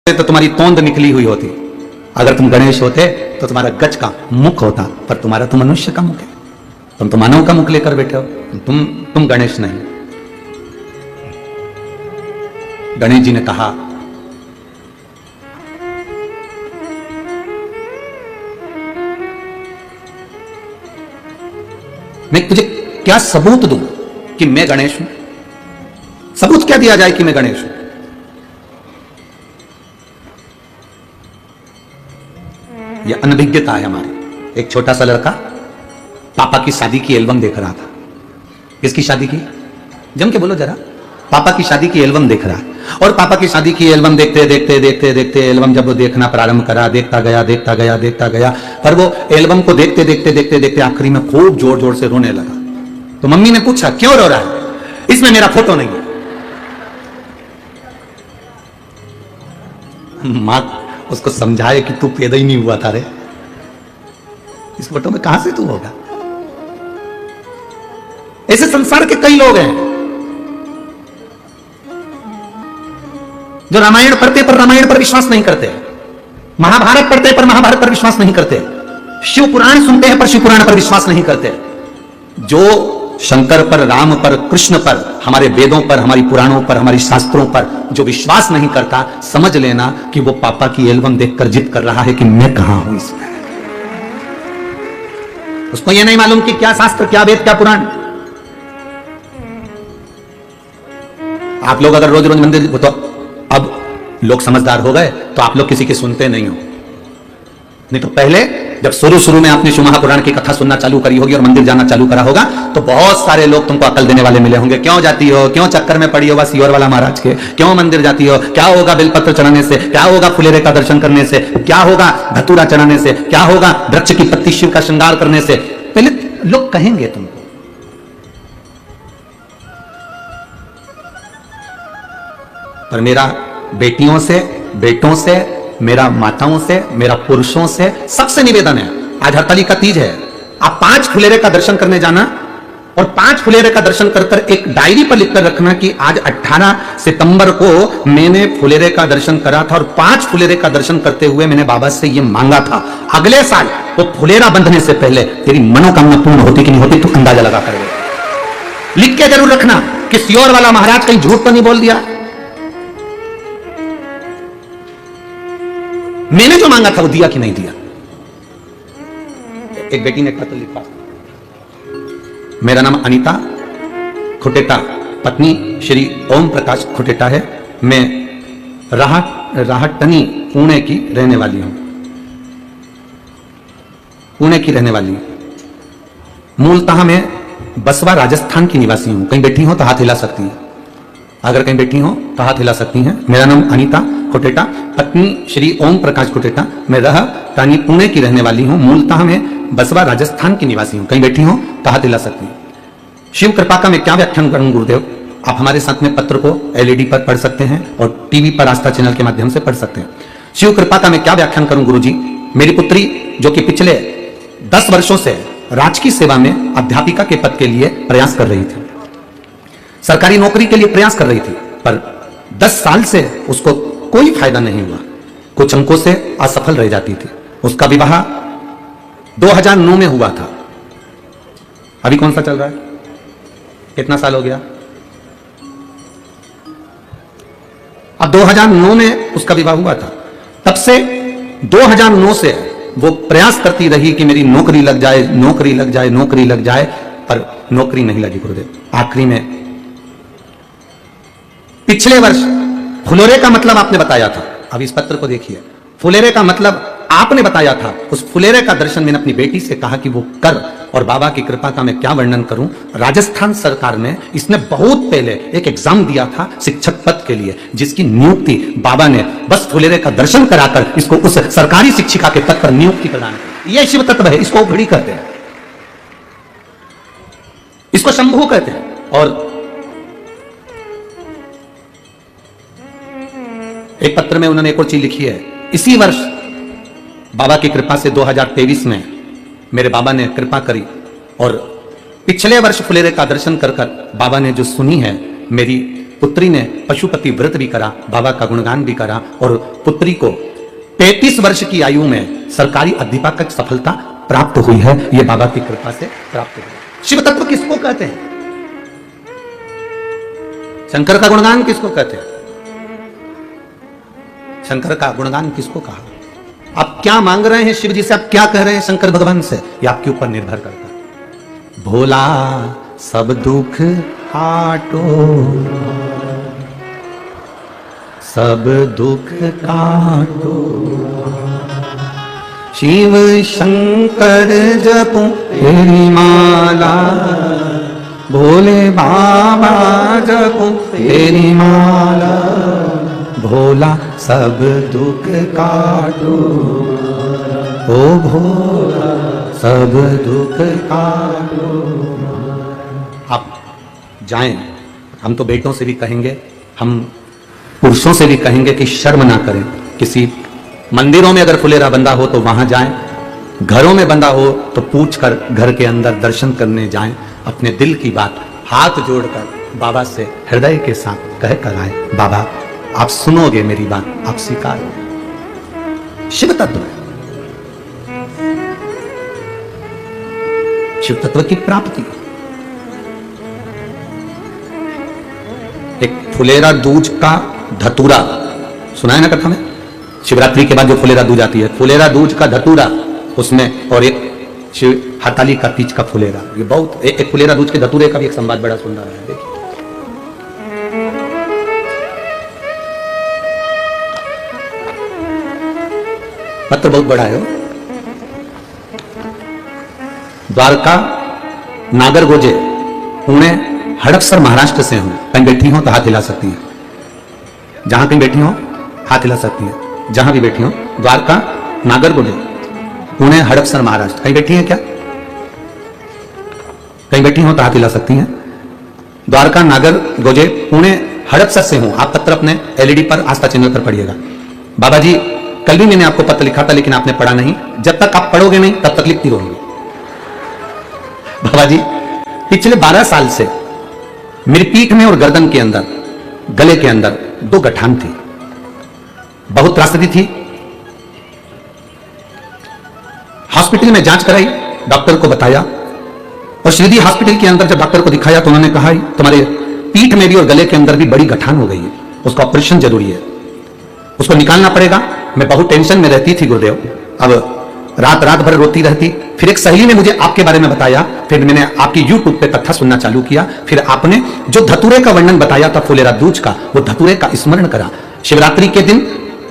तो तुम्हारी तोंद निकली हुई होती। अगर तुम गणेश होते तो तुम्हारा गज का मुख होता, पर तुम्हारा तो मनुष्य का मुख है। तुम तो मानव का मुख लेकर बैठे हो, तुम गणेश नहीं। गणेश जी ने कहा, मैं तुझे क्या सबूत दूं कि मैं गणेश हूं? सबूत क्या दिया जाए कि मैं गणेश हूं? यह अनभिज्ञता है हमारी। एक छोटा सा लड़का पापा की शादी की एल्बम देख रहा था। किसकी शादी की? जम के बोलो जरा। पापा की शादी की एल्बम देख रहा है, और पापा की शादी की एल्बम देखते देखते देखते देखते एल्बम जब वो देखना प्रारंभ करा, देखता गया, पर वो एल्बम को देखते देखते देखते देखते आखिरी में खूब जोर जोर से रोने लगा। तो मम्मी ने पूछा, क्यों रो रहा है? इसमें मेरा फोटो नहीं है। मां उसको समझाए कि तू पैदा ही नहीं हुआ था रे, इस फोटो में कहां से तू होगा? ऐसे संसार के कई लोग हैं जो रामायण पढ़ते पर रामायण पर विश्वास नहीं करते, महाभारत पढ़ते पर महाभारत पर विश्वास नहीं करते, शिव पुराण सुनते हैं पर शिव पुराण पर विश्वास नहीं करते। जो शंकर पर, राम पर, कृष्ण पर, हमारे वेदों पर, हमारी पुराणों पर, हमारी शास्त्रों पर जो विश्वास नहीं करता, समझ लेना कि वो पापा की एल्बम देखकर जिद कर रहा है कि मैं कहां हूं इसमें। उसको ये नहीं मालूम कि क्या शास्त्र, क्या वेद, क्या पुराण। आप लोग अगर रोज रोज मंदिर, तो अब लोग समझदार हो गए तो आप लोग किसी के सुनते नहीं हो। नहीं तो पहले जब शुरू में आपने शिव महापुराण की कथा सुनना चालू करी होगी और मंदिर जाना चालू करा होगा, तो बहुत सारे लोग तुमको अकल देने वाले मिले होंगे। क्यों जाती हो, क्यों चक्कर में पड़ी हो बस सियोर वाला महाराज के, क्यों मंदिर जाती हो, क्या होगा बेलपत्र चढ़ाने से, क्या होगा फुलेरे का दर्शन करने से, क्या होगा धतूरा चढ़ाने से, क्या होगा वृक्ष की पत्ती शिव का श्रृंगार करने से। पहले लोग कहेंगे तुमको। पर मेरा बेटियों से, बेटों से, मेरा माताओं से, मेरा पुरुषों से सबसे निवेदन है, आज हरताली का तीज है, आप 5 फुलेरे का दर्शन करने जाना, और 5 फुलेरे का दर्शन कर कर एक डायरी पर लिखकर रखना कि आज 18 सितंबर को मैंने फुलेरे का दर्शन करा था और 5 फुलेरे का दर्शन करते हुए मैंने बाबा से ये मांगा था, अगले साल वो फुलेरा बंधने से पहले तेरी मनोकामना पूर्ण होती कि नहीं होती, तू अंदाजा लगा कर लिख के जरूर रखना कि सियोर वाला महाराज कहीं झूठ तो नहीं बोल दिया। मैंने जो मांगा था वो दिया कि नहीं दिया। एक बेटी ने पत्र लिखा, मेरा नाम अनीता खुटेटा, पत्नी श्री ओम प्रकाश खुटेटा है, मैं राहटनी पुणे की रहने वाली हूं। पुणे की रहने वाली हूं। मूलतः मैं बसवा राजस्थान की निवासी हूं। कहीं बैठी हो तो हाथ हिला सकती हैं, अगर कहीं बैठी हो तो हाथ हिला सकती हैं। मेरा नाम अनीता खुटेटा, पत्नी श्री ओम प्रकाश खुटेटा, मैं राहटनी पुणे की रहने वाली हूं। मूलतः मैं बसवा राजस्थान की निवासी हूं। कहीं बैठी हो तो हाथ हिला सकती हैं। शिव कृपा का मैं क्या व्याख्यान करूं गुरुदेव? आप हमारे साथ में पत्र को एलईडी पर पढ़ सकते हैं और टीवी पर आस्था चैनल के माध्यम से पढ़ सकते हैं। शिव कृपा का मैं क्या व्याख्यान करूं गुरुजी? मेरी पुत्री जो कि पिछले 10 वर्षों से राजकीय सेवा में अध्यापिका के पद के लिए प्रयास कर रही थी, सरकारी नौकरी के लिए प्रयास कर रही थी, पर 10 साल से उसको कोई फायदा नहीं हुआ, कुछ अंकों से असफल रह जाती थी। उसका विवाह 2009 में हुआ था। अभी कौन सा चल रहा है? कितना साल हो गया? अब 2009 में उसका विवाह हुआ था। तब से 2009 से वो प्रयास करती रही कि मेरी नौकरी लग जाए, नौकरी लग जाए, नौकरी लग जाए, पर नौकरी नहीं लगी गुरुदेव। आखिरी में पिछले वर्ष फुलेरे का मतलब आपने बताया था, अब इस पत्र को देखिए, फुलेरे का मतलब आपने बताया था। उस फुलेरे का दर्शन मैंने अपनी बेटी से कहा कि वो कर, और बाबा की कृपा का मैं क्या वर्णन करूं। राजस्थान सरकार ने इसने बहुत पहले एक एग्जाम दिया था शिक्षक पद के लिए, जिसकी नियुक्ति बाबा ने बस फुलेरे का दर्शन कराकर इसको उस सरकारी शिक्षिका के पद पर नियुक्ति प्रदान की। यह शिव तत्व है, इसको घड़ी कहते हैं, इसको शंभू कहते हैं। और एक पत्र में उन्होंने एक और चीज लिखी है, इसी वर्ष बाबा की कृपा से 2023 में मेरे बाबा ने कृपा करी, और पिछले वर्ष फुलेरे का दर्शन कर कर बाबा ने जो सुनी है मेरी पुत्री ने पशुपति व्रत भी करा, बाबा का गुणगान भी करा और पुत्री को 35 वर्ष की आयु में सरकारी अध्यापक सफलता प्राप्त हुई है। यह बाबा की कृपा से प्राप्त हुई। शिव तत्व किसको कहते हैं? शंकर का गुणगान किसको कहते हैं? शंकर का गुणगान किसको कहा? आप क्या मांग रहे हैं शिव जी से, आप क्या कह रहे हैं शंकर भगवान से, ये आपके ऊपर निर्भर करता है। भोला सब दुख काटो, सब दुख काटो, शिव शंकर जपो तेरी माला, भोले बाबा जपो तेरी माला, भोला सब दुख काटो, ओ भोला सब दुख काटो। आप जाएं, हम तो बेटों से भी कहेंगे, हम पुरुषों से भी कहेंगे कि शर्म ना करें। किसी मंदिरों में अगर फुलेरा बंधा हो तो वहां जाएं, घरों में बंधा हो तो पूछ कर घर के अंदर दर्शन करने जाएं। अपने दिल की बात हाथ जोड़कर बाबा से हृदय के साथ कह कर आए, बाबा आप सुनोगे मेरी बात, आप स्वीकार करो। शिव तत्व है, शिव तत्व की प्राप्ति। एक फुलेरा दूज का धतूरा सुना है ना कथा में? शिवरात्रि के बाद जो फुलेरा दूज आती है, फुलेरा दूज का धतूरा उसमें, और एक शिव हरताली का तीज का फुलेरा। ये बहुत एक फुलेरा दूज के धतूरे का भी एक संवाद बड़ा सुंदर है। देखिए पत्र बहुत बड़ा है। द्वारका नागरगोजे पुणे हड़पसर महाराष्ट्र से हूं। कहीं बैठी हो तो हाथ हिला सकती हैं, जहां कहीं बैठी हो हाथ हिला सकती हैं, जहां भी बैठी हो। द्वारका नागरगोजे पुणे हड़पसर महाराष्ट्र, कहीं बैठी हैं क्या? कहीं बैठी हो तो हाथ हिला सकती हैं। द्वारका नागरगोजे पुणे हड़पसर से हूं। आप पत्र अपने एलईडी पर आस्था चैनल पर पढ़िएगा। बाबा जी कल भी मैंने आपको पत्र लिखा था लेकिन आपने पढ़ा नहीं। जब तक आप पढ़ोगे नहीं तब तक लिखती रहोगे। बाबा जी पिछले 12 साल से मेरी पीठ में और गर्दन के अंदर, गले के अंदर 2 गठान थी, बहुत त्रासदी थी। हॉस्पिटल में जांच कराई, डॉक्टर को बताया और श्रीदी हॉस्पिटल के अंदर जब डॉक्टर को दिखाया तो उन्होंने कहा तुम्हारे पीठ में भी और गले के अंदर भी बड़ी गठान हो गई है, उसका ऑपरेशन जरूरी है, उसको निकालना पड़ेगा। मैं बहुत टेंशन में रहती थी गुरुदेव, अब रात भर रोती रहती। फिर एक सहेली ने मुझे आपके बारे में बताया, फिर मैंने आपकी YouTube पे कथा सुनना चालू किया। फिर आपने जो धतूरे का वर्णन बताया था फुलेरा दूज का, वो धतूरे का स्मरण करा। शिवरात्रि के दिन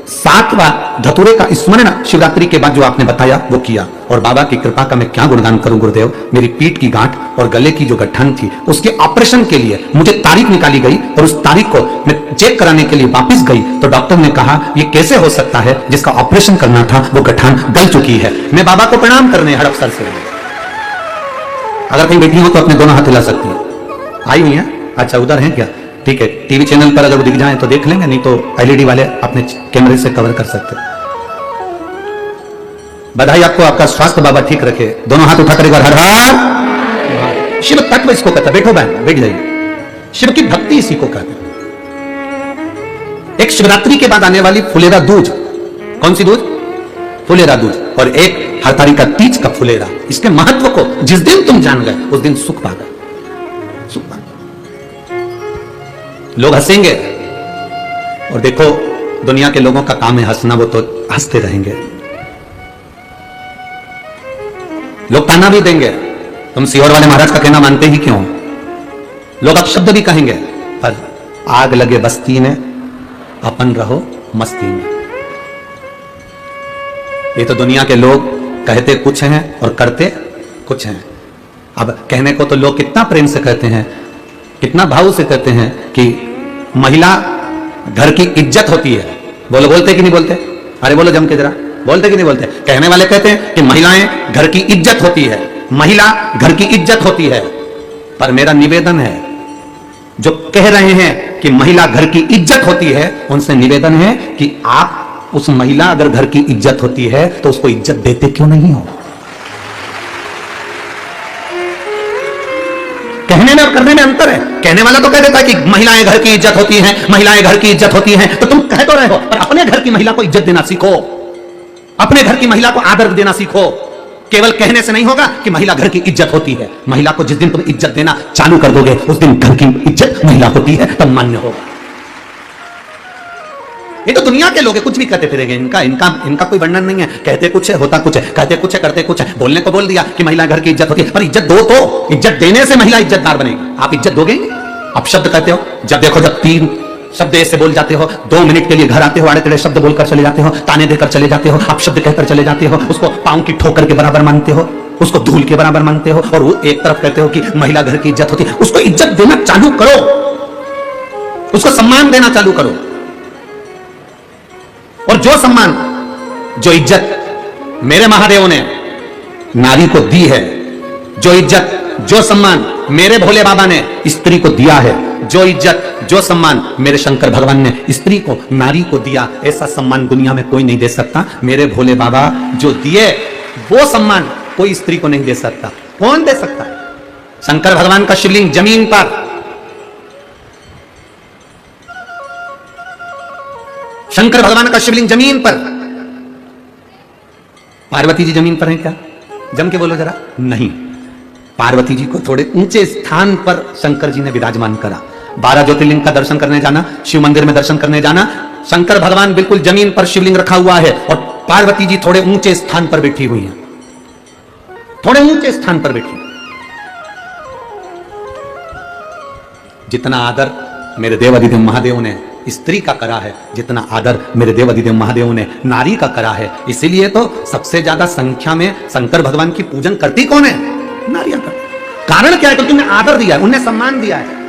7वां धतूरे का स्मरण शिवरात्रि के बाद जो आपने बताया वो किया। और बाबा की कृपा का मैं क्या गुणगान करूं गुरुदेव। मेरी पीठ की गांठ और गले की जो गठन थी उसके ऑपरेशन के लिए मुझे तारीख निकाली गई और उस तारीख को मैं चेक कराने के लिए वापस गई तो डॉक्टर ने कहा ये कैसे हो सकता है, जिसका ऑपरेशन करना था वो गठान गल चुकी है। मैं बाबा को प्रणाम करने हड़पसर से। अगर कहीं बैठी हो तो अपने दोनों हाथ हिला सकती है। आई हुई है? अच्छा उधर है क्या? ठीक है, टीवी चैनल पर अगर वो दिख जाए तो देख लेंगे, नहीं तो एलईडी वाले अपने कैमरे से कवर कर सकते हैं। बधाई आपको, आपका स्वास्थ्य बाबा ठीक रखे। दोनों हाथ उठा करेगा, हर हर। शिव तत्व इसको कहता है। बैठो बहन, बैठ जाइए। शिव की भक्ति इसी को कहते हैं। एक शिवरात्रि के बाद आने वाली फुलेरा दूज, कौन सी दूज? फुलेरा दूज। और एक हरताली का तीज का फुलेरा। इसके महत्व को जिस दिन तुम जान गए उस दिन सुख पा गए, सुख पा गए। लोग हंसेंगे और देखो दुनिया के लोगों का काम है हंसना, वो तो हंसते रहेंगे। लोग ताना भी देंगे, तुम सीहोर वाले महाराज का कहना मानते ही क्यों? लोग अपशब्द भी कहेंगे, पर आग लगे बस्ती में अपन रहो मस्ती में। ये तो दुनिया के लोग कहते कुछ हैं और करते कुछ हैं। अब कहने को तो लोग कितना प्रेम से कहते हैं, कितना भाव से कहते हैं कि महिला घर की इज्जत होती है। बोलो, बोलते कि नहीं बोलते? अरे बोलो जम के जरा, बोलते कि नहीं बोलते? कहने वाले कहते हैं कि महिलाएं घर की इज्जत होती है, महिला घर की इज्जत होती है। पर मेरा निवेदन है, जो कह रहे हैं कि महिला घर की इज्जत होती है, उनसे निवेदन है कि आप उस महिला अगर घर की इज्जत होती है तो उसको इज्जत देते क्यों नहीं हो? कहने में और करने में अंतर है। कहने वाला तो कह देता है कि महिलाएं घर की इज्जत होती हैं, महिलाएं घर की इज्जत होती हैं, तो तुम कह तो रहे हो, पर अपने घर की महिला को इज्जत देना सीखो, अपने घर की महिला को आदर देना सीखो। केवल कहने से नहीं होगा कि महिला घर की इज्जत होती है। महिला को जिस दिन तुम इज्जत देना चालू कर दोगे, उस दिन घर की इज्जत महिला होती है, तब मान्य होगा। ये तो दुनिया के लोग कुछ भी कहते फिरेंगे, इनका कोई वर्णन नहीं है, कहते कुछ है होता कुछ है, कहते कुछ है करते कुछ है। बोलने को बोल दिया कि महिला घर की इज्जत होती है, पर इज्जत दो तो, इज्जत देने से महिला इज्जतदार बनेगी। आप इज्जत दोगे? आप शब्द कहते हो, जब देखो जब 3 शब्द ऐसे बोल जाते हो, 2 मिनट के लिए घर आते हो, आड़े टेढ़े शब्द बोलकर चले जाते हो, ताने देकर चले जाते हो, आप शब्द कहकर चले जाते हो, उसको पांव की ठोकर के बराबर मानते हो, उसको धूल के बराबर मानते हो, और वो एक तरफ कहते हो कि महिला घर की इज्जत होती है। उसको इज्जत देना चालू करो, उसको सम्मान देना चालू करो। और जो सम्मान, जो इज्जत मेरे महादेव ने नारी को दी है, जो इज्जत, जो सम्मान मेरे भोले बाबा ने स्त्री को दिया है, जो इज्जत, जो सम्मान मेरे शंकर भगवान ने स्त्री को, नारी को दिया, ऐसा सम्मान दुनिया में कोई नहीं दे सकता। मेरे भोले बाबा जो दिए वो सम्मान कोई स्त्री को नहीं दे सकता। कौन दे सकता है? शंकर भगवान का शिवलिंग जमीन पर, शंकर भगवान का शिवलिंग जमीन पर, पार्वती जी जमीन पर हैं क्या? जम के बोलो जरा। नहीं, पार्वती जी को थोड़े ऊंचे स्थान पर शंकर जी ने विराजमान करा। 12 ज्योतिर्लिंग का दर्शन करने जाना, शिव मंदिर में दर्शन करने जाना, शंकर भगवान बिल्कुल जमीन पर शिवलिंग रखा हुआ है और पार्वती जी थोड़े ऊंचे स्थान पर बैठी हुई हैं, थोड़े ऊंचे स्थान पर बैठी। जितना आदर मेरे देवाधिदेव महादेव ने स्त्री का करा है, जितना आदर मेरे देवाधिदेव महादेव ने नारी का करा है, इसीलिए तो सबसे ज्यादा संख्या में शंकर भगवान की पूजन करती कौन है? नारियां करती। कारण क्या है? क्योंकि उन्हें आदर दिया है, उन्हें सम्मान दिया है।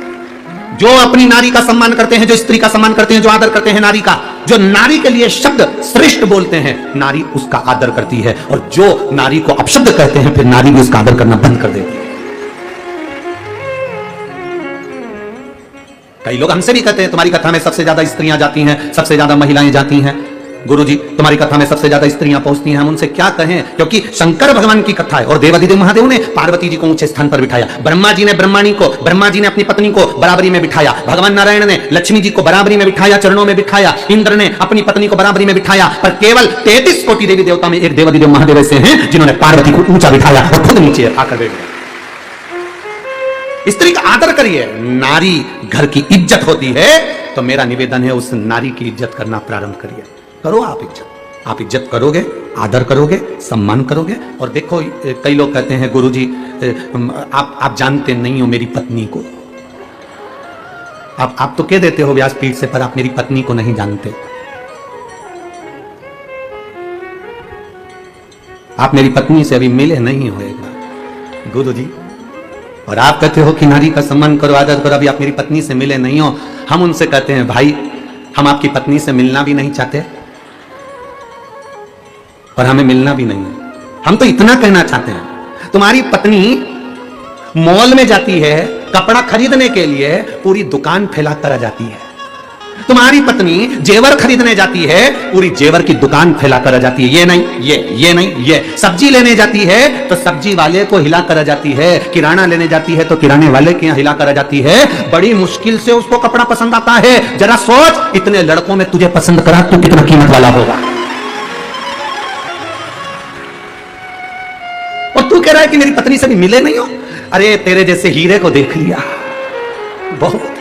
जो अपनी नारी का सम्मान करते हैं, जो स्त्री का सम्मान करते हैं, जो आदर करते हैं नारी का, जो नारी के लिए शब्द श्रेष्ठ बोलते हैं, नारी उसका आदर करती है, और जो नारी को अपशब्द कहते हैं, फिर नारी भी उसका आदर करना बंद कर देती है। कई लोग हमसे भी कहते हैं तुम्हारी कथा में सबसे ज्यादा स्त्रियां जाती हैं, सबसे ज्यादा महिलाएं जाती हैं। गुरुजी तुम्हारी कथा में सबसे ज्यादा स्त्रियां पहुंचती हैं। हम उनसे क्या कहें? क्योंकि शंकर भगवान की कथा है और देवाधिदेव महादेव ने पार्वती जी को ऊंचे स्थान पर बिठाया। ब्रह्मा जी ने ब्रह्मा जी ने अपनी पत्नी को बराबरी में बिठाया। भगवान नारायण ने लक्ष्मी जी को बराबरी में बिठाया, चरणों में बिठाया। इंद्र ने अपनी पत्नी को बराबरी में बिठाया। पर केवल 33 कोटि देवी देवता में एक देवाधिदेव महादेव ऐसे हैं जिन्होंने पार्वती को ऊंचा बिठाया और खुद नीचे आकर बैठ गए। स्त्री का आदर करिए। नारी घर की इज्जत होती है, तो मेरा निवेदन है उस नारी की इज्जत करना प्रारंभ करिए। करो आप इज्जत करोगे, आदर करोगे, सम्मान करोगे। और देखो कई लोग कहते हैं गुरुजी आप जानते नहीं हो मेरी पत्नी को। आप तो कह देते हो व्यासपीठ से, पर आप मेरी पत्नी को नहीं जानते। आप मेरी पत्नी से अभी मिले नहीं होएगा गुरुजी। और आप कहते हो कि नारी का सम्मान करो, आदर करो, अभी आप मेरी पत्नी से मिले नहीं हो। हम उनसे कहते हैं भाई हम आपकी पत्नी से मिलना भी नहीं चाहते और हमें मिलना भी नहीं है। हम तो इतना कहना चाहते हैं, तुम्हारी पत्नी मॉल में जाती है कपड़ा खरीदने के लिए, पूरी दुकान फैला कर आ जाती है। तुम्हारी पत्नी जेवर खरीदने जाती है, पूरी जेवर की दुकान फैला कर आ जाती है। ये नहीं, ये नहीं, ये सब्जी लेने जाती है तो सब्जी वाले को हिला कर आ जाती है। किराना लेने जाती है तो किराने वाले के यहाँ हिला कर आ जाती है। बड़ी मुश्किल से उसको कपड़ा पसंद आता है। जरा सोच, इतने लड़कों में तुझे पसंद करा तो कितना कीमत वाला होगा। और तू कह रहा है कि मेरी पत्नी से भी मिले नहीं हो। अरे तेरे जैसे हीरे को देख लिया बहुत।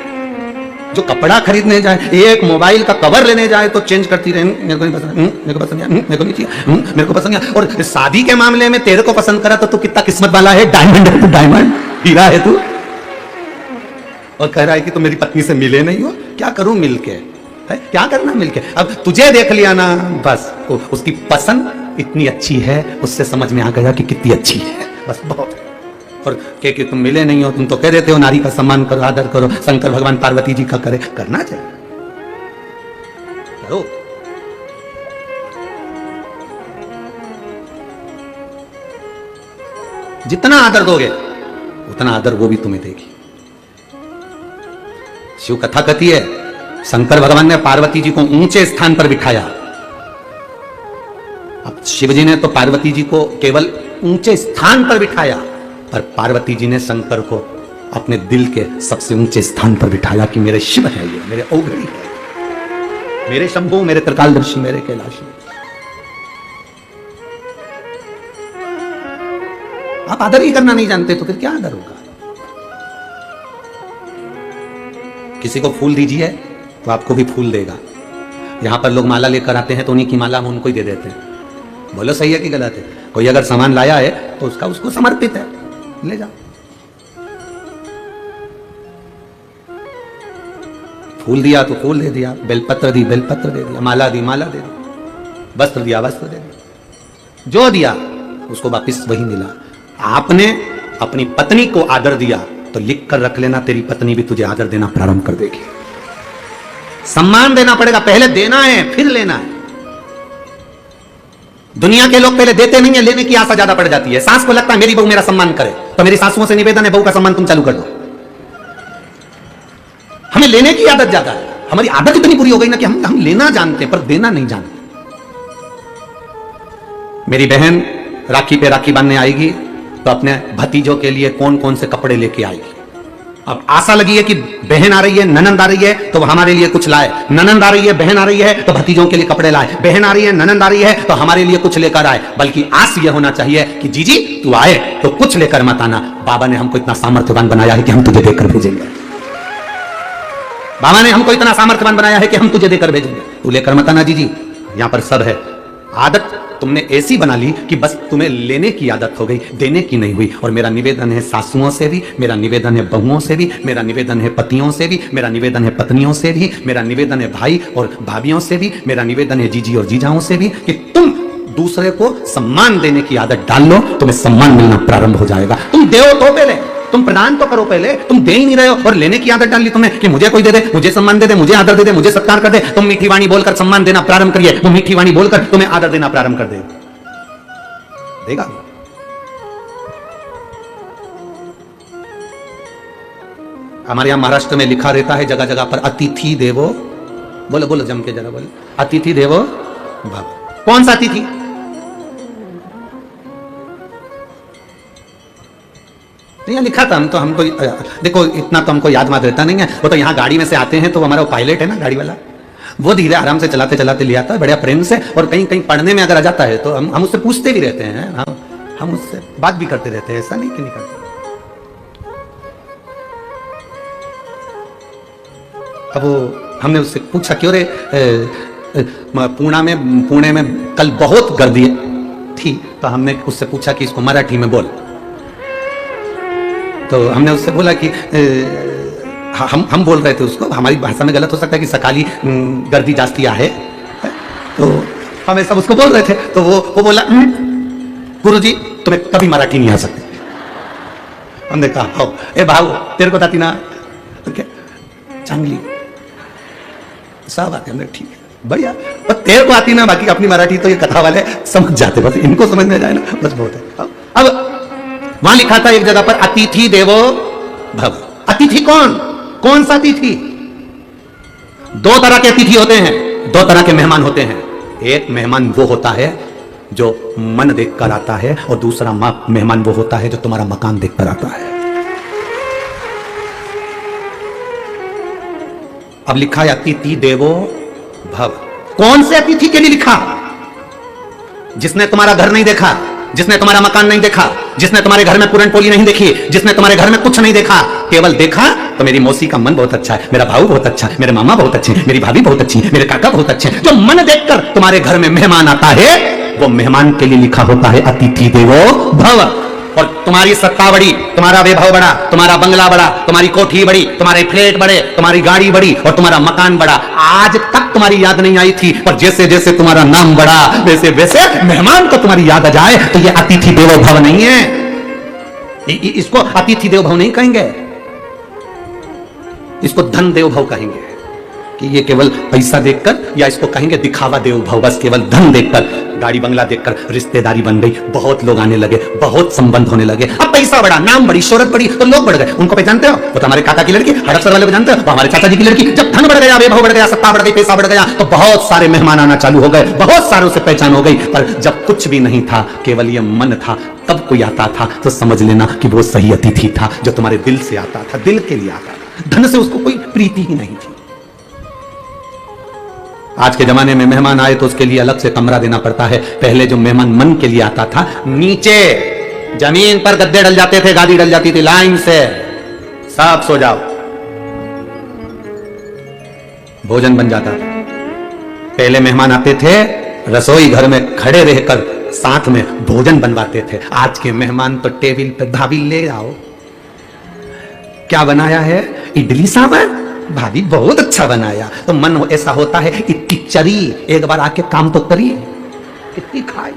जो कपड़ा खरीदने जाए, एक मोबाइल का कवर लेने जाए तो चेंज करती रहे, मेरे को नहीं पसंद, मेरे को पसंद नहीं, मेरे को नहीं चाहिए, मेरे को पसंद नहीं। और शादी के मामले में तेरे को पसंद करा तो तू कितना किस्मत वाला है। डायमंड है तू, डायमंड हीरा है तू। और कह रहा है कि तुम मेरी पत्नी से मिले नहीं हो। क्या करूं मिलके? है क्या करना मिलके? अब तुझे देख लिया ना, बस उसकी पसंद इतनी अच्छी है, उससे समझ में आ गया कि कितनी अच्छी है, बस बहुत। और कि तुम मिले नहीं हो, तुम तो कह देते हो नारी का सम्मान करो, आदर करो। शंकर भगवान पार्वती जी का करे, करना चाहिए, करो। जितना आदर दोगे उतना आदर वो भी तुम्हें देगी। शिव कथा कहती है शंकर भगवान ने पार्वती जी को ऊंचे स्थान पर बिठाया। अब शिव जी ने तो पार्वती जी को केवल ऊंचे स्थान पर बिठाया, पर पार्वती जी ने शंकर को अपने दिल के सबसे ऊंचे स्थान पर बिठाया कि मेरे शिव है ये, मेरे औघड़ी है, मेरे शंभू, मेरे त्रिकालदर्शी, मेरे कैलाशी। आप आदर ही करना नहीं जानते तो फिर क्या आदर होगा? किसी को फूल दीजिए तो आपको भी फूल देगा। यहां पर लोग माला लेकर आते हैं तो उन्हीं की माला हम उनको ही दे देते हैं। बोलो सही है कि गलत है? कोई अगर सामान लाया है तो उसका उसको समर्पित है, ले जाओ। फूल दिया तो फूल दे दिया, बेलपत्र दी बेलपत्र दे दिया, माला दी माला दे दी, वस्त्र दिया वस्त्र दे दिया, जो दिया उसको वापिस वही मिला। आपने अपनी पत्नी को आदर दिया तो लिख कर रख लेना, तेरी पत्नी भी तुझे आदर देना प्रारंभ कर देगी। सम्मान देना पड़ेगा, पहले देना है फिर लेना है। दुनिया के लोग पहले देते नहीं है, लेने की आशा ज्यादा पड़ जाती है। सास को लगता है मेरी बहू मेरा सम्मान करे, तो मेरी सासुओं से निवेदन है बहू का सम्मान तुम चालू कर दो। हमें लेने की आदत ज्यादा है, हमारी आदत इतनी बुरी हो गई ना कि हम लेना जानते हैं पर देना नहीं जानते। मेरी बहन राखी पे राखी बांधने आएगी तो अपने भतीजों के लिए कौन कौन से कपड़े लेके आएगी। अब आशा लगी है कि बहन आ रही है, ननंद आ रही है तो हमारे लिए कुछ लाए, ननंद आ रही है बहन आ रही है तो भतीजों के लिए कपड़े लाए, बहन आ रही है ननंद आ रही है तो हमारे लिए कुछ लेकर आए। बल्कि आस यह होना चाहिए कि जीजी तू आए तो कुछ लेकर मत आना, बाबा ने हमको इतना सामर्थ्यवान बनाया है कि हम तुझे देकर भेजेंगे। बाबा ने हमको इतना सामर्थ्यवान बनाया है कि हम तुझे देकर भेजेंगे, तू लेकर मत आना जीजी। यहां पर सब है। आदत तुमने ऐसी बना ली कि बस तुम्हें लेने की आदत हो गई, देने की नहीं हुई। और मेरा निवेदन है सासुओं से भी, मेरा निवेदन है बहुओं से भी, मेरा निवेदन है पतियों से भी, मेरा निवेदन है पत्नियों से भी, मेरा निवेदन है भाई और भाभियों से भी, मेरा निवेदन है जीजी और जीजाओं से भी कि तुम दूसरे को सम्मान देने की आदत डाल लो, तुम्हें सम्मान मिलना प्रारंभ हो जाएगा। तुम दो तो पहले, तुम प्रदान तो करो पहले, तुम दे ही नहीं रहे हो और लेने की आदत डाल ली तुमने कि मुझे कोई दे दे, मुझे सम्मान दे दे, मुझे आदर दे दे, मुझे सत्कार कर दे। तुम मीठी वाणी बोलकर सम्मान देना प्रारंभ करिए, वो मीठी वाणी बोलकर तुम्हें आदर देना प्रारंभ कर देगा। हमारे यहां महाराष्ट्र में लिखा रहता है जगह जगह पर अतिथि देवो, बोलो बोलो जम के जरा बोलो, अतिथि देवो भव। कौन सा अतिथि? यहाँ लिखा था, हम तो देखो इतना तो हमको याद रहता नहीं है। वो तो यहाँ गाड़ी में से आते हैं तो हमारा पायलट है ना गाड़ी वाला, वो धीरे आराम से चलाते चलाते ले आता है बढ़िया प्रेम से। और कहीं कहीं पढ़ने में अगर आ जाता है तो हम उससे पूछते भी रहते हैं, हम उससे बात भी करते रहते हैं, ऐसा नहीं कि नहीं करते। अब वो हमने उससे पूछा क्यों रे, पुणे में कल बहुत गर्दी थी, तो हमने उससे पूछा कि इसको मराठी में बोल। तो हमने उससे बोला कि हम बोल रहे थे उसको, हमारी भाषा में गलत हो सकता है कि सकाली गर्दी जास्ती आहे, तो हम सब उसको बोल रहे थे। तो वो बोला गुरुजी तुम्हें कभी मराठी नहीं आ सकती। हमने कहा हो ए भाऊ तेरे को आती ना, तो क्या चांगली सब आते। हमने ठीक है बढ़िया, पर तेरे को आती ना, बाकी अपनी मराठी तो ये कथा वाले समझ जाते, बस इनको समझ में जाए ना बस बहुत है। अब वहां लिखा था एक जगह पर अतिथि देवो भव। अतिथि कौन सा अतिथि? दो तरह के अतिथि होते हैं, दो तरह के मेहमान होते हैं। एक मेहमान वो होता है जो मन देखकर आता है, और दूसरा मेहमान वो होता है जो तुम्हारा मकान देखकर आता है। अब लिखा है अतिथि देवो भव। कौन से अतिथि के लिए लिखा? जिसने तुम्हारा घर नहीं देखा, जिसने तुम्हारा मकान नहीं देखा, जिसने तुम्हारे घर में पूरन पोली नहीं देखी, जिसने तुम्हारे घर में कुछ नहीं देखा, केवल देखा तो मेरी मौसी का मन बहुत अच्छा है, मेरा भाऊ बहुत अच्छा है, मेरे मामा बहुत अच्छे हैं, मेरी भाभी बहुत अच्छी है, मेरे काका बहुत अच्छे हैं। जो मन देखकर तुम्हारे घर में मेहमान आता है वो मेहमान के लिए लिखा होता है अतिथि देवो भव। और तुम्हारी सत्ता बड़ी, तुम्हारा वैभव बड़ा, तुम्हारा बंगला बड़ा, तुम्हारी कोठी बड़ी, तुम्हारे फ्लैट बड़े, तुम्हारी गाड़ी बड़ी और तुम्हारा मकान बड़ा, आज तक तुम्हारी याद नहीं आई थी, पर जैसे जैसे तुम्हारा नाम बढ़ा वैसे वैसे मेहमान को तुम्हारी याद आ जाए, तो ये अतिथि देवो भव नहीं है। इसको अतिथि देवो भव नहीं कहेंगे, इसको धन देव भव कहेंगे कि ये केवल पैसा देखकर, या इसको कहेंगे दिखावा देव भव, बस केवल धन देखकर गाड़ी बंगला देखकर रिश्तेदारी बन गई, बहुत लोग आने लगे, बहुत संबंध होने लगे। अब पैसा बढ़ा, नाम बड़ी, शोहरत बढ़ी, तो लोग बढ़ गए। उनको पहचानते हो? वो तो हमारे काका की लड़की, हड़पसर वाले को जानते हो? वो हमारे चाचा जी की लड़की। जब धन बढ़ गया, वैभव बढ़ गया, सत्ता बढ़ गई, पैसा बढ़ गया, तो बहुत सारे मेहमान आना चालू हो गए, बहुत सारों से पहचान हो गई। पर जब कुछ भी नहीं था, केवल ये मन था, तब कोई आता था तो समझ लेना कि वो सही अतिथि था, जो तुम्हारे दिल से आता था, दिल के लिए आता था। धन से उसको कोई प्रीति ही नहीं थी। आज के जमाने में मेहमान आए तो उसके लिए अलग से कमरा देना पड़ता है। पहले जो मेहमान मन के लिए आता था, नीचे जमीन पर गद्दे डल जाते थे, गादी डल जाती थी, लाइन से सब सो जाओ, भोजन बन जाता था। पहले मेहमान आते थे, रसोई घर में खड़े रहकर साथ में भोजन बनवाते थे। आज के मेहमान तो टेबल पे, भाभी ले आओ, क्या बनाया है? इडली सांभर, भाभी बहुत अच्छा बनाया। तो मन ऐसा होता है, इतनी चरी, एक बार आके काम तो करी, कितनी खाई,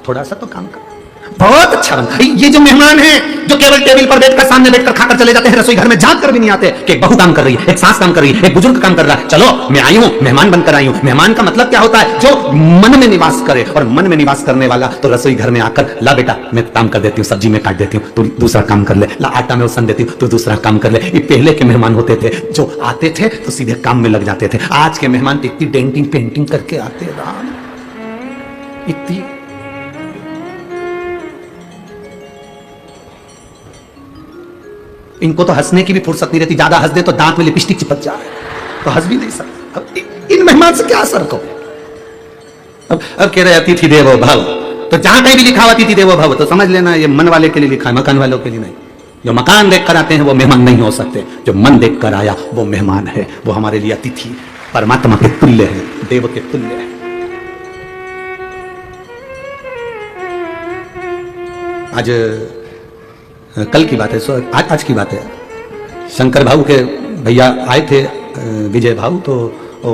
थोड़ा सा तो काम कर, बहुत अच्छा बना। ये जो मेहमान हैं, जो केवल टेबल पर बैठकर, सामने बैठकर खाकर चले जाते हैं, रसोई घर में झांक कर भी नहीं आते कि एक बहू काम कर रही है, एक सास काम कर रही है, एक बुजुर्ग काम कर रहा है, चलो मैं आई हूं, मेहमान बनकर आई हूं। मेहमान का मतलब क्या होता है? जो मन में निवास करे, और मन में निवास करने वाला तो रसोई घर में आकर, ला बेटा मैं काम कर देती हूँ, सब्जी में काट देती हूँ, तू दूसरा काम कर ले, ला आटा में उसन देती हूँ, तू दूसरा काम कर ले। ये पहले के मेहमान होते थे, जो आते थे तो सीधे काम में लग जाते थे। आज के मेहमान तो इतनी डेंटिंग पेंटिंग करके आते, राम, इतनी इनको तो हंसने की भी फुर्सत नहीं रहती, ज्यादा हंस दे तो दांत में लिपस्टिक चिपक जाए, तो हंस भी नहीं सकते। अब इन मेहमान से क्या असर को? अब कह रहे अतिथि देवो भव, तो जहां कहीं भी लिखा हुआ अतिथि देवो भव, तो समझ लेना ये मन वाले के लिए लिखा है, मकान वालों के लिए नहीं। जो मकान देख कर आते हैं वो मेहमान नहीं हो सकते, जो मन देख कर आया वो मेहमान है, वो हमारे लिए अतिथि परमात्मा के तुल्य है, देव के तुल्य है। आज कल की बात है, आज की बात है, शंकर भाऊ के भैया आए थे, विजय भाऊ, तो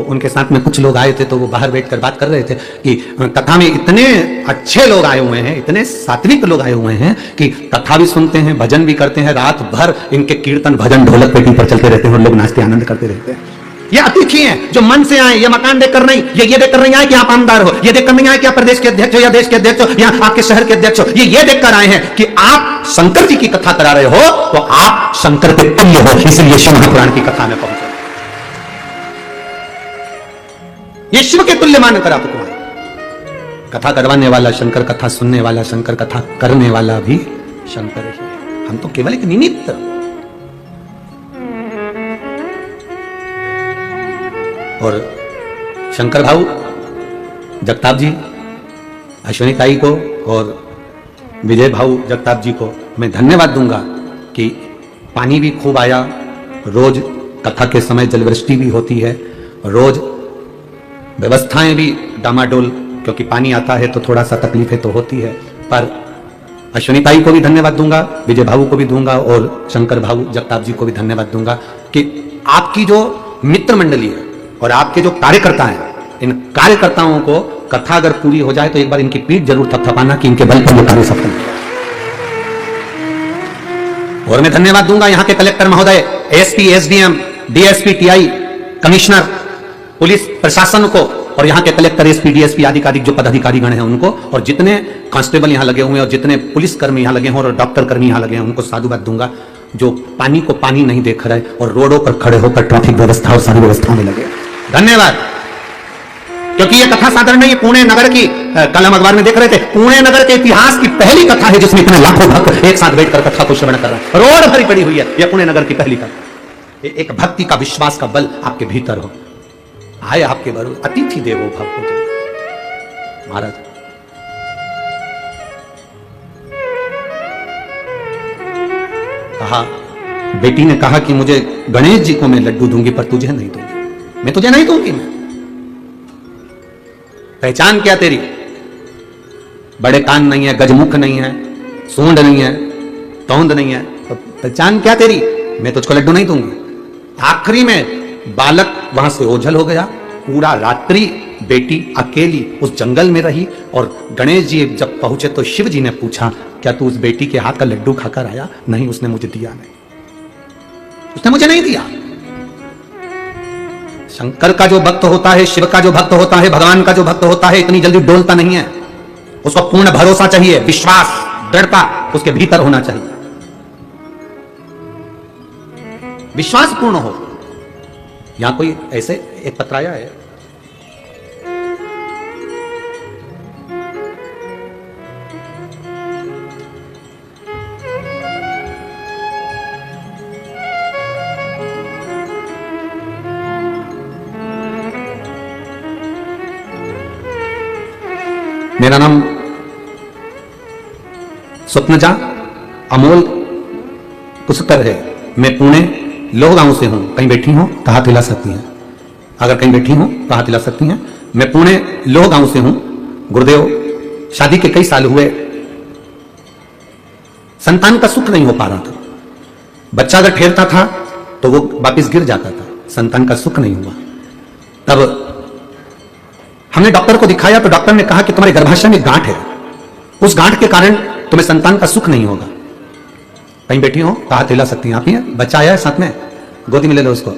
उनके साथ में कुछ लोग आए थे, तो वो बाहर बैठकर बात कर रहे थे कि कथा में इतने अच्छे लोग आए हुए हैं, इतने सात्विक लोग आए हुए हैं कि कथा भी सुनते हैं, भजन भी करते हैं, रात भर इनके कीर्तन भजन ढोलक पेटी पर चलते रहते हैं और लोग नाचते आनंद करते रहते हैं। ये अतिथि हैं जो मन से आए, ये मकान देखकर नहीं, ये देखकर नहीं आए कि आप आमदार हो, ये देखकर नहीं आए कि आप प्रदेश के अध्यक्ष हो या देश के अध्यक्ष हो या आपके शहर के अध्यक्ष हो, ये देखकर आए हैं कि आप शंकर जी की कथा करा रहे हो, तो आप शंकर के तुल्य हो, इसलिए शिव महापुराण की कथा में पहुंचे। ये शिव के तुल्य मानकर आपको कथा करवाने वाला शंकर, कथा सुनने वाला शंकर, कथा करने वाला भी शंकर ही है। हम तो केवल एक निमित्त। और शंकर भाऊ, जगताप जी, अश्विनी ताई को और विजय भाऊ जगताप जी को मैं धन्यवाद दूंगा कि पानी भी खूब आया, रोज कथा के समय जलवृष्टि भी होती है, रोज व्यवस्थाएं भी डामाडोल, क्योंकि पानी आता है तो थोड़ा सा तकलीफें तो होती है। पर अश्विनी ताई को भी धन्यवाद दूंगा, विजय भाऊ को भी दूंगा और शंकर भाऊ जगताप जी को भी धन्यवाद दूंगा कि आपकी जो मित्र मंडली है और आपके जो कार्यकर्ता हैं, इन कार्यकर्ताओं को कथा अगर पूरी हो जाए तो एक बार इनकी पीठ जरूर थपथपाना कि इनके बल पर ये कार्य सफल है। और मैं धन्यवाद दूंगा यहाँ के कलेक्टर महोदय, SP, SDM, DSP, TI, commissioner, police प्रशासन को, और यहाँ के कलेक्टर, एसपी, डीएसपी आदि जो पदाधिकारी गण हैं उनको, और जितने कांस्टेबल यहाँ लगे हुए हैं और जितने पुलिस कर्मी यहाँ लगे हैं और डॉक्टर कर्मी यहाँ लगे हैं उनको साधुवाद दूंगा, जो पानी को पानी नहीं देख रहे और रोडों पर खड़े होकर ट्रैफिक व्यवस्था और सारी व्यवस्थाओं में लगे। धन्यवाद। क्योंकि ये कथा साधारण नहीं है, पुणे नगर की, कल हम अखबार में देख रहे थे, पुणे नगर के इतिहास की पहली कथा है जिसमें इतने लाखों भक्त एक साथ बैठकर कथा को श्रवण कर रहे हैं। रोड भरी पड़ी हुई है, यह पुणे नगर की पहली कथा। एक भक्ति का, विश्वास का बल आपके भीतर हो, आए आपके बरूद, अतिथि देवो भव हो जाए। महाराज कहा, बेटी ने कहा कि मुझे गणेश जी को मैं लड्डू दूंगी पर तुझे नहीं दूंगी, मैं तुझे नहीं दूंगी। मैं पहचान क्या तेरी? बड़े कान नहीं है, गजमुख नहीं है, सूंड नहीं है, तौंद नहीं है, तो पहचान क्या तेरी? मैं तुझको लड्डू नहीं दूंगी। आखिरी में बालक वहां से ओझल हो गया। पूरा रात्रि बेटी अकेली उस जंगल में रही और गणेश जी जब पहुंचे तो शिव जी ने पूछा, क्या तू उस बेटी के हाथ का लड्डू खाकर आया? नहीं, उसने मुझे दिया नहीं, उसने मुझे नहीं दिया। शंकर का जो भक्त होता है, शिव का जो भक्त होता है, भगवान का जो भक्त होता है, इतनी जल्दी डोलता नहीं है। उसको पूर्ण भरोसा चाहिए, विश्वास, दृढ़ता उसके भीतर होना चाहिए। विश्वास पूर्ण हो। यहां कोई ऐसे एक पत्राया है, मेरा नाम स्वप्नजा अमोल कुसकर है। मैं पुणे लोहगांव से हूं। कहीं बैठी हो तो हाथ हिला सकती हैं। अगर कहीं बैठी हो तो हाथ हिला सकती हैं। मैं पुणे लोहगांव से हूं। गुरुदेव, शादी के कई साल हुए, संतान का सुख नहीं हो पा रहा था। बच्चा अगर ठहरता था तो वो वापिस गिर जाता था। संतान का सुख नहीं हुआ। तब हमने डॉक्टर को दिखाया तो डॉक्टर ने कहा कि तुम्हारे गर्भाशय में गांठ है, उस गांठ के कारण तुम्हें संतान का सुख नहीं होगा। कहीं बैठी हो तो हाथ हिला सकती हैं। आप ही हैं? बच्चा आया है साथ में, गोदी में ले लो उसको।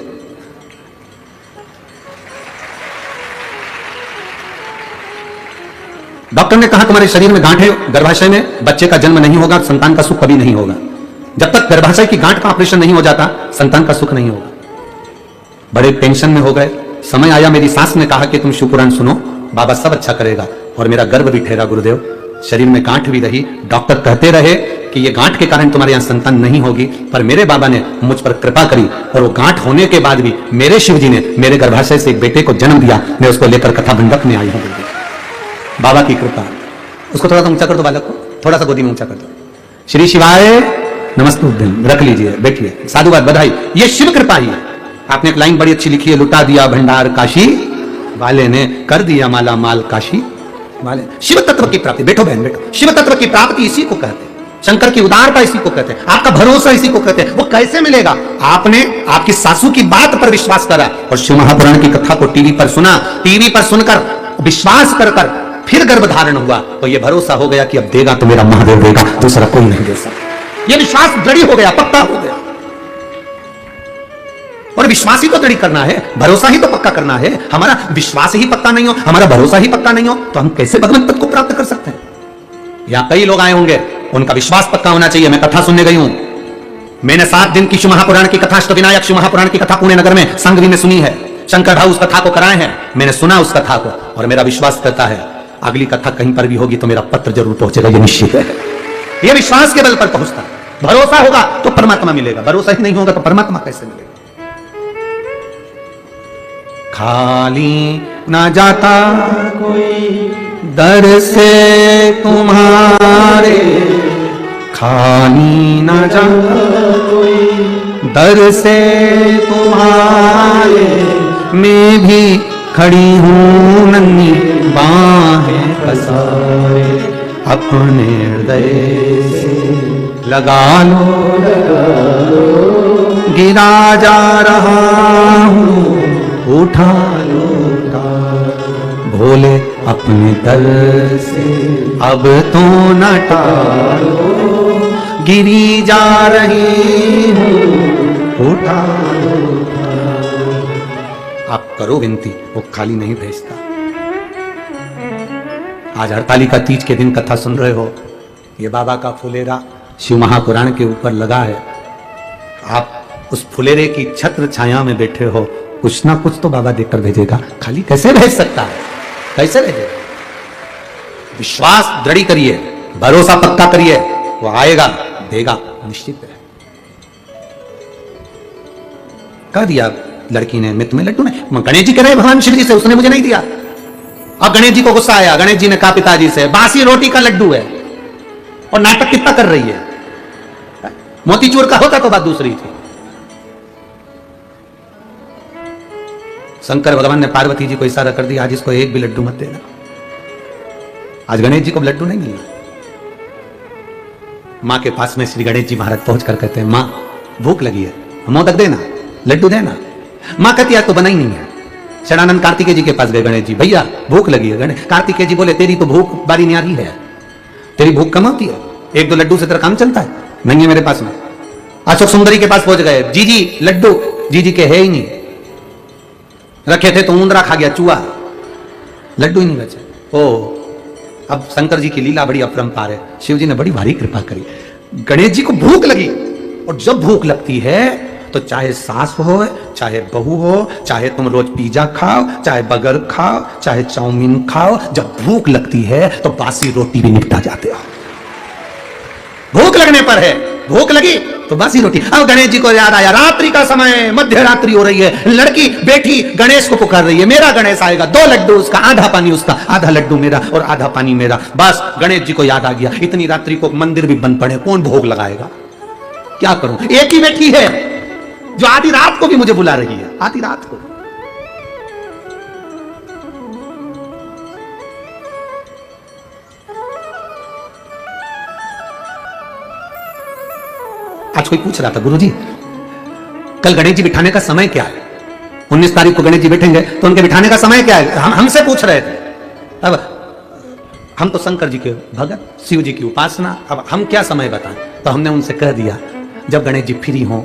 डॉक्टर ने कहा तुम्हारे शरीर में गांठ है, गर्भाशय में, बच्चे का जन्म नहीं होगा, संतान का सुख कभी नहीं होगा। जब तक गर्भाशय की गांठ का ऑपरेशन नहीं हो जाता, संतान का सुख नहीं होगा। बड़े टेंशन में हो गए। समय आया, मेरी सास ने कहा कि तुम शिवपुराण सुनो, बाबा सब अच्छा करेगा। और मेरा गर्भ भी ठहरा गुरुदेव, शरीर में गांठ भी रही। डॉक्टर कहते रहे कि ये गांठ के कारण तुम्हारे यहां संतान नहीं होगी, पर मेरे बाबा ने मुझ पर कृपा करी और वो गांठ होने के बाद भी मेरे शिव जी ने मेरे गर्भाशय से एक बेटे को जन्म दिया। मैं उसको लेकर कथा मंडप में आई हूं। बाबा की कृपा। उसको थोड़ा सा ऊंचा कर दो, बालक को थोड़ा सा गोदी में ऊंचा कर दो। श्री शिवाय नमस्तुभ्यम। रख लीजिए, बैठिए। साधुवाद, बधाई। ये शिव कृपा ही है। आपने एक लाइन बड़ी अच्छी लिखी है, लुटा दिया भंडार काशी वाले ने, कर दिया माला माल काशी वाले। शिव तत्व की प्राप्ति, बैठो बहन बैठो, शिव तत्व की प्राप्ति इसी को कहते हैं। शंकर की उदारता इसी को कहते हैं। आपका भरोसा इसी को कहते हैं। वो कैसे मिलेगा? आपने आपकी सासू की बात पर विश्वास करा और शिव महापुराण की कथा को टीवी पर सुना, टीवी पर सुनकर विश्वास कर कर फिर गर्भधारण हुआ, तो यह भरोसा हो गया कि अब देगा तो मेरा महादेव देगा, दूसरा कोई नहीं दे सकता। यह विश्वास दृढ़ हो गया, पक्का हो गया। और विश्वास ही तो दृढ़ करना है, भरोसा ही तो पक्का करना है। हमारा विश्वास ही पक्का नहीं हो, हमारा भरोसा ही पक्का नहीं हो, तो हम कैसे भगवत पद को प्राप्त कर सकते हैं? यहां कई लोग आए होंगे, उनका विश्वास पक्का होना चाहिए। मैं कथा सुनने गई हूं, मैंने 7 दिन की शिव महापुराण की कथा, अष्टविनायक शिव महापुराण की कथा पुणे नगर में संगवी में सुनी है। शंकर भाऊ उस कथा को कराए हैं, मैंने सुना उस कथा को, और मेरा विश्वास करता है अगली कथा कहीं पर भी होगी तो मेरा पत्र जरूर पहुंचेगा। यह निश्चित है। यह विश्वास के बल पर पहुंचता है। भरोसा होगा तो परमात्मा मिलेगा, भरोसा ही नहीं होगा तो परमात्मा कैसे मिलेगा? खाली ना जाता कोई दर से तुम्हारे, खाली ना जाता कोई दर से तुम्हारे, मैं भी खड़ी हूं नन्ही बाहें पसारे, अपने हृदय से लगा लो, गिरा जा रहा हूं, उठा लो, भोले अपने दर से अब तो न टालो, गिरी जा रही हूं, उठा लो। आप करो विनती, वो खाली नहीं भेजता। आज हरतालिका तीज के दिन कथा सुन रहे हो, ये बाबा का फुलेरा शिव महापुराण के ऊपर लगा है। आप उस फुलेरे की छत्र छाया में बैठे हो, कुछ ना कुछ तो बाबा देकर भेजेगा। खाली कैसे भेज सकता है? कैसे भेजेगा? विश्वास दृढ़ करिए, भरोसा पक्का करिए, वो आएगा, देगा, निश्चित है। कह दिया लड़की ने, मैं तुम्हें लड्डू नहीं, गणेश जी कह रहे भगवान शिव जी से, उसने मुझे नहीं दिया। अब गणेश जी को गुस्सा आया। गणेश जी ने कहा पिताजी से, बासी रोटी का लड्डू है और नाटक कितना कर रही है। मोतीचूर का होता तो बात दूसरी थी। शंकर भगवान ने पार्वती जी को इशारा कर दिया, आज इसको एक भी लड्डू मत देना। आज गणेश जी को लड्डू नहीं मिलना। मां के पास में श्री गणेश जी महाराज पहुंचकर कहते हैं, मां भूख लगी है, मोदक देना, लड्डू देना। मां कहती है तो बना ही नहीं है। शरणानंद कार्तिकेय जी के पास गए गणेश जी, भैया भूख लगी है। गणेश कार्तिकेय जी बोले, तेरी तो भूख बारी न्यारी है, तेरी भूख कम होती है, 1-2 लड्डू से तेरा काम चलता है, नहीं है मेरे पास में। अशोक सुंदरी के पास पहुंच गए, जी लड्डू, जी के है ही नहीं, रखे थे तो ऊंदरा खा गया, चूहा, लड्डू ही नहीं बचे। ओ अब शंकर जी की लीला बड़ी अपरंपार है। शिव जी ने बड़ी भारी कृपा करी। गणेश जी को भूख लगी, और जब भूख लगती है तो चाहे सास हो, चाहे बहू हो, चाहे तुम रोज पिज्जा खाओ, चाहे बर्गर खाओ, चाहे चाउमीन खाओ, जब भूख लगती है तो बासी रोटी भी निपटा जाते हो। भूख लगने पर है, भूख लगी तो बासी रोटी। अब गणेश जी को याद आया, रात्रि का समय, मध्य रात्रि हो रही है, लड़की बेटी गणेश को पुकार रही है, मेरा गणेश आएगा, 2 लड्डू उसका, आधा पानी उसका, आधा लड्डू मेरा और आधा पानी मेरा। बस गणेश जी को याद आ गया, इतनी रात्रि को मंदिर भी बंद पड़े, कौन भोग लगाएगा, क्या करूं। एक ही बेटी है जो आधी रात को भी मुझे बुला रही है, आधी रात को। आज कोई पूछ रहा था, गुरुजी कल गणेश जी बिठाने का समय क्या है? 19 तारीख को गणेश जी बैठेंगे तो उनके बिठाने का समय क्या है? हमसे पूछ रहे थे। अब हम तो शंकर जी के भगत, शिव जी की उपासना, अब हम क्या समय बताएं? तो हमने उनसे कह दिया, जब गणेश जी फ्री हों।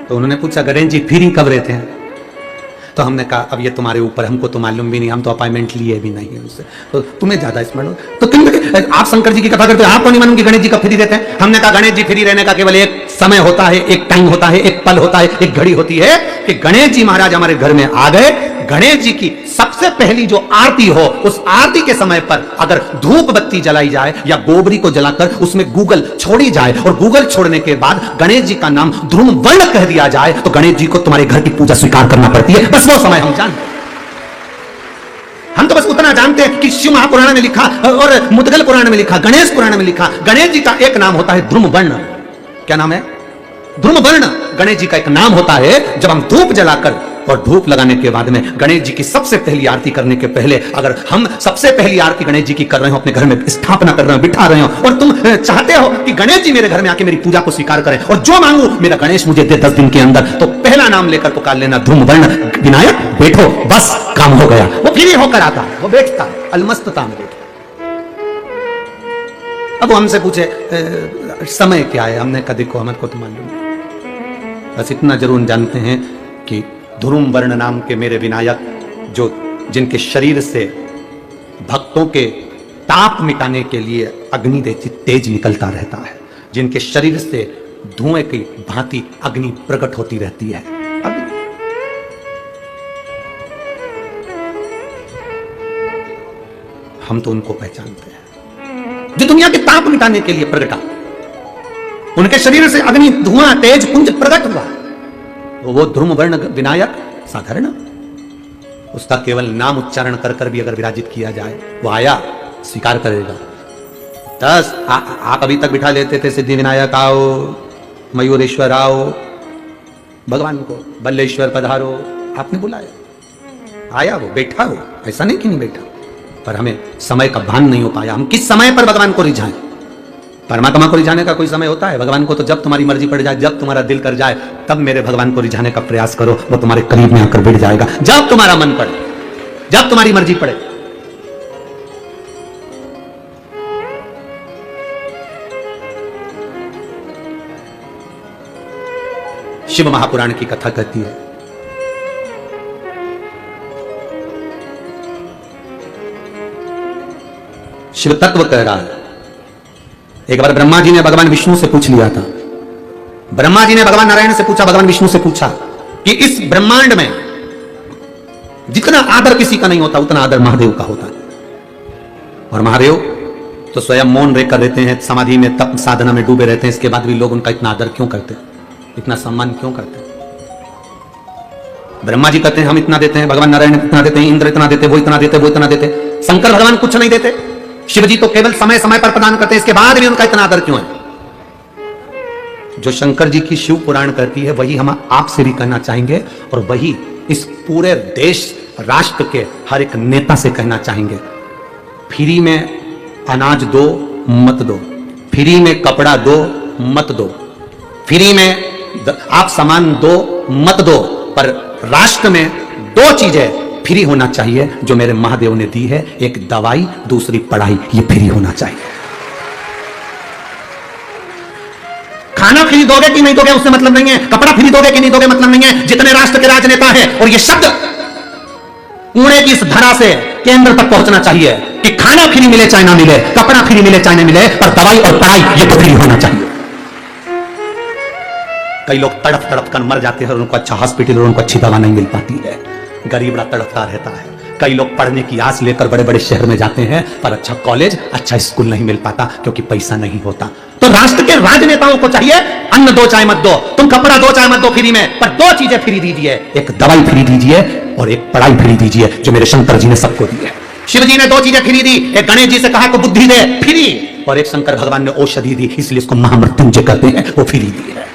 तो उन्होंने पूछा, गणेश जी फ्री कब रहते हैं? तो हमने कहा, अब ये तुम्हारे ऊपर, हमको तो मालूम भी नहीं, हम तो अपॉइंटमेंट लिए भी नहीं है उनसे, तो तुम्हें ज्यादा स्मरण हो। तो तुम आप शंकर जी की कथा करते हो, आपको नहीं मालूम कि गणेश जी का फ्री रहते हैं? हमने कहा, गणेश जी फ्री रहने का केवल एक समय होता है, एक टाइम होता है, एक पल होता है, एक घड़ी होती है कि गणेश जी महाराज हमारे घर में आ गए। गणेश जी की सबसे पहली जो आरती हो, उस आरती के समय पर अगर धूप बत्ती जलाई जाए या गोबरी को जलाकर उसमें गूगल छोड़ी जाए, और गूगल छोड़ने के बाद गणेश जी का नाम ध्रुम वर्ण कह दिया जाए, तो गणेश जी को तुम्हारे घर की पूजा स्वीकार करना पड़ती है। बस वो समय हम जानते हैं। हम तो बस उतना जानते हैं कि शिव महापुराण में लिखा और मुद्गल पुराण में लिखा, गणेश पुराण में लिखा, गणेश जी का एक नाम होता है ध्रुम वर्ण। क्या नाम है? ध्रुम वर्ण गणेश जी का एक नाम होता है। जब हम धूप जलाकर और धूप लगाने के बाद में गणेश जी की सबसे पहली आरती करने के पहले, अगर हम सबसे पहली आरती गणेश जी की कर रहे हो, अपने घर में स्थापना कर रहे हो, बिठा रहे हो, और तुम चाहते हो कि गणेश जी मेरे घर में आके मेरी पूजा को स्वीकार करें और जो मांगू मेरा गणेश मुझे दे 10 दिन के अंदर, तो पहला नाम लेकर पुकार लेना, ध्रुम वर्ण विनायक बैठो, बस काम हो गया। वो फ्री होकर आता है, वो बैठता है अलमस्तता में बैठता। अब वो हमसे पूछे समय क्या है? हमने कहा, देखो हमको तो मालूम नहीं, बस इतना जरूर जानते हैं कि ध्रुम वर्ण नाम के मेरे विनायक, जो जिनके शरीर से भक्तों के ताप मिटाने के लिए अग्नि तेज निकलता रहता है, जिनके शरीर से धुएं की भांति अग्नि प्रकट होती रहती है। हम तो उनको पहचानते हैं जो दुनिया के ताप मिटाने के लिए प्रकटा, उनके शरीर से अग्नि धुआं तेज पुंज प्रकट हुआ। वो ध्रुम वर्ण विनायक साधारण, उसका केवल नाम उच्चारण कर कर भी अगर विराजित किया जाए, वो आया स्वीकार करेगा। बस आप अभी तक बिठा लेते थे, सिद्धि विनायक आओ, मयूरेश्वर आओ, भगवान को बल्लेश्वर पधारो, आपने बुलाया, आया, वो बैठा, हो ऐसा नहीं कि नहीं बैठा, पर हमें समय का भान नहीं हो पाया। हम किस समय पर भगवान को रिझाएं? परमात्मा को रिझाने का कोई समय होता है? भगवान को तो जब तुम्हारी मर्जी पड़ जाए, जब तुम्हारा दिल कर जाए, तब मेरे भगवान को रिझाने का प्रयास करो, वो तुम्हारे करीब में आकर बैठ जाएगा। जब तुम्हारा मन पड़े, जब तुम्हारी मर्जी पड़े। शिव महापुराण की कथा कहती है, शिव तत्व कह रहा है। एक बार ब्रह्मा जी ने भगवान विष्णु से पूछ लिया था, ब्रह्मा जी ने भगवान नारायण से पूछा, भगवान विष्णु से पूछा कि इस ब्रह्मांड में जितना आदर किसी का नहीं होता, उतना आदर महादेव का होता है। और महादेव तो स्वयं मौन रहकर रहते हैं, समाधि में तप साधना में डूबे रहते हैं, इसके बाद भी लोग उनका इतना आदर क्यों करते हैं, इतना सम्मान क्यों करते हैं? ब्रह्मा जी कहते हैं हम इतना देते हैं, भगवान नारायण इतना देते हैं, इंद्र इतना देते, वो इतना देते, वो इतना देते, शंकर भगवान कुछ नहीं देते, शिव जी तो केवल समय समय पर प्रदान करते हैं, इसके बाद भी उनका इतना आदर क्यों है? जो शंकर जी की शिव पुराण कहती है, वही हम आपसे भी कहना चाहेंगे, और वही इस पूरे देश राष्ट्र के हर एक नेता से कहना चाहेंगे। फ्री में अनाज दो मत दो, फ्री में कपड़ा दो मत दो, फ्री में आप सामान दो मत दो, पर राष्ट्र में 2 चीजें फ्री होना चाहिए जो मेरे महादेव ने दी है, एक दवाई, दूसरी पढ़ाई, ये फ्री होना चाहिए। खाना फ्री दोगे कि नहीं दोगे उससे मतलब नहीं है, कपड़ा फ्री दोगे कि नहीं दोगे मतलब नहीं है। जितने राष्ट्र के राजनेता हैं, और ये शब्द पुणे की इस धरा से केंद्र तक पहुंचना चाहिए कि खाना फ्री मिले चाहे ना मिले, कपड़ा फ्री मिले चाहे ना मिले, पर दवाई और पढ़ाई ये तो फ्री होना चाहिए। कई लोग तड़प तड़प कर मर जाते हैं और उनको अच्छा हॉस्पिटल और उनको अच्छी दवा नहीं मिल पाती है। गरीब बड़ा तड़पता रहता है। कई लोग पढ़ने की आस लेकर बड़े बड़े शहर में जाते हैं, पर अच्छा कॉलेज, अच्छा स्कूल नहीं मिल पाता क्योंकि पैसा नहीं होता। तो राष्ट्र के राजनेताओं को चाहिए, अन्न दो चाहे मत दो, तुम कपड़ा दो चाहे मत दो फ्री में, पर दो चीजें फ्री दीजिए, एक दवाई फ्री दीजिए और एक पढ़ाई फ्री दीजिए, जो मेरे शंकर जी ने सबको दी है। शिव जी ने दो चीजें फ्री दी, एक गणेश जी से कहा को बुद्धि दे फ्री, और एक शंकर भगवान ने औषधि दी, इसलिए इसको महामृत्युंजय कहते हैं, वो फ्री दी है।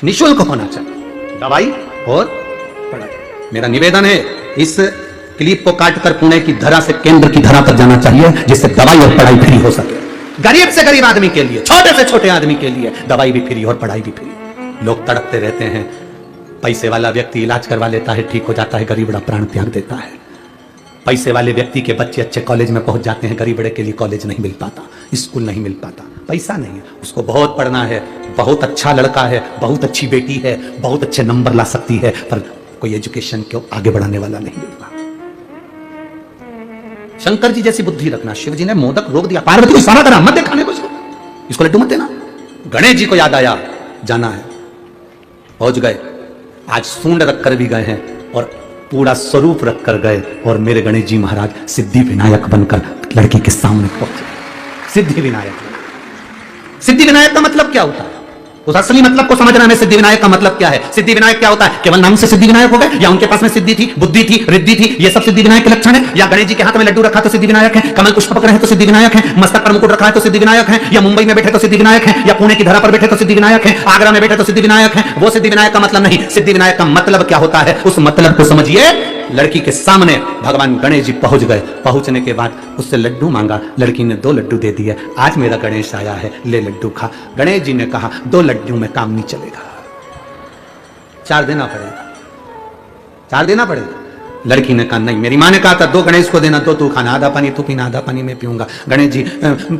निःशुल्क होना चाहिए दवाई और पढ़ाई। मेरा निवेदन है, इस क्लिप को काटकर पुणे की धरा से केंद्र की धरा पर जाना चाहिए, जिससे दवाई और पढ़ाई फ्री हो सके। गरीब से गरीब आदमी के लिए, छोटे से छोटे आदमी के लिए दवाई भी फ्री और पढ़ाई भी फ्री। लोग तड़पते रहते हैं, पैसे वाला व्यक्ति इलाज करवा लेता है, ठीक हो जाता है, गरीब बड़ा प्राण त्याग देता है। पैसे वाले व्यक्ति के बच्चे अच्छे कॉलेज में पहुंच जाते हैं, गरीब बड़े के लिए कॉलेज नहीं मिल पाता, स्कूल नहीं मिल पाता, पैसा नहीं है, उसको बहुत पढ़ना है, बहुत अच्छा लड़का है, बहुत अच्छी बेटी है, बहुत अच्छे नंबर ला सकती है, पर कोई एजुकेशन को आगे बढ़ाने वाला नहीं मिल पाता। शंकर जी जैसी बुद्धि रखना। शिव जी ने मोदक रोक दिया, पार्वती को इशारा करा, मत दे खाने को, इसको लड्डू मत देना। गणेश जी को याद आया जाना है, पहुंच गए। आज सूंड रखकर भी गए हैं और पूरा स्वरूप रखकर गए, और मेरे गणेश जी महाराज सिद्धि विनायक बनकर लड़की के सामने पहुंचे। सिद्धि विनायक, सिद्धि विनायक का मतलब क्या होता है, उस असली मतलब को समझना है। सिद्धि विनायक का मतलब क्या है? सिद्धि विनायक क्या होता है? केवल नाम से सिद्धि विनायक हो गए, या उनके पास में सिद्धि थी, बुद्धि थी, रिद्धि थी, ये सब सिद्धि विनायक के लक्षण है? या गणेश जी के हाथ में लड्डू रखा तो सिद्धि विनायक है, कमल पुष्प पकड़े हैं तो सिद्धि विनायक है, मस्तक पर मुकुट रखा है तो सिद्धि विनायक है, या मुंबई में बैठे तो सिद्धि विनायक है, या पुणे की धरा पर बैठे तो सिद्धि विनायक है, आगरा में बैठे तो सिद्धि विनायक है? वो सिद्धि विनायक का मतलब नहीं। सिद्धि विनायक का मतलब क्या होता है, उस मतलब को समझिए। लड़की के सामने भगवान गणेश जी पहुंच गए, पहुंचने के बाद उससे लड्डू मांगा, लड़की ने 2 लड्डू दे दिए। आज मेरा गणेश आया है, ले लड्डू खा। गणेश जी ने कहा 2 लड्डू में काम नहीं चलेगा, 4 देना पड़ेगा, 4 देना पड़ेगा। लड़की ने कहा नहीं, मेरी माँ ने कहा था 2 गणेश को देना, 2 तू खाना, आधा पानी तू पीना, आधा पानी मैं पीऊंगा। गणेश जी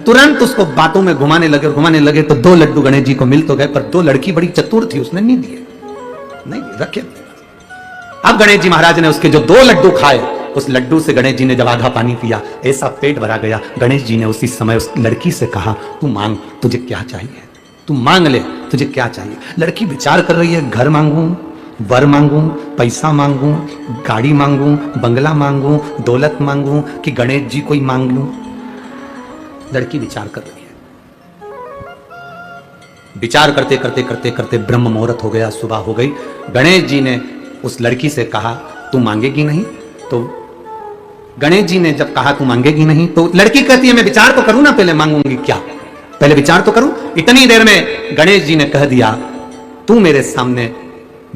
तुरंत उसको बातों में घुमाने लगे तो 2 लड्डू गणेश जी को मिल तो गए, पर 2 लड़की बड़ी चतुर थी, उसने नहीं दिए, नहीं रखे। अब गणेश जी महाराज ने उसके जो 2 लड्डू खाए, उस लड्डू से गणेश जी ने जब आधा पानी पिया, ऐसा पेट भरा गया। गणेश जी ने उसी समय उस लड़की से कहा तू मांग, तुझे क्या चाहिए, तू मांग ले, तुझे क्या चाहिए। लड़की विचार कर रही है, घर मांगू, वर मांगू, पैसा मांगू, गाड़ी मांगू, बंगला मांगू, दौलत मांगू, कि गणेश जी को ही मांग लूं। लड़की विचार कर रही है। विचार करते करते करते करते ब्रह्म मुहूर्त हो गया, सुबह हो गई। गणेश जी ने उस लड़की से कहा तू मांगेगी नहीं? तो गणेश जी ने जब कहा तू मांगेगी नहीं, तो लड़की कहती है मैं विचार तो करूं ना, पहले मांगूंगी क्या, पहले विचार तो करूं। इतनी देर में गणेश जी ने कह दिया तू मेरे सामने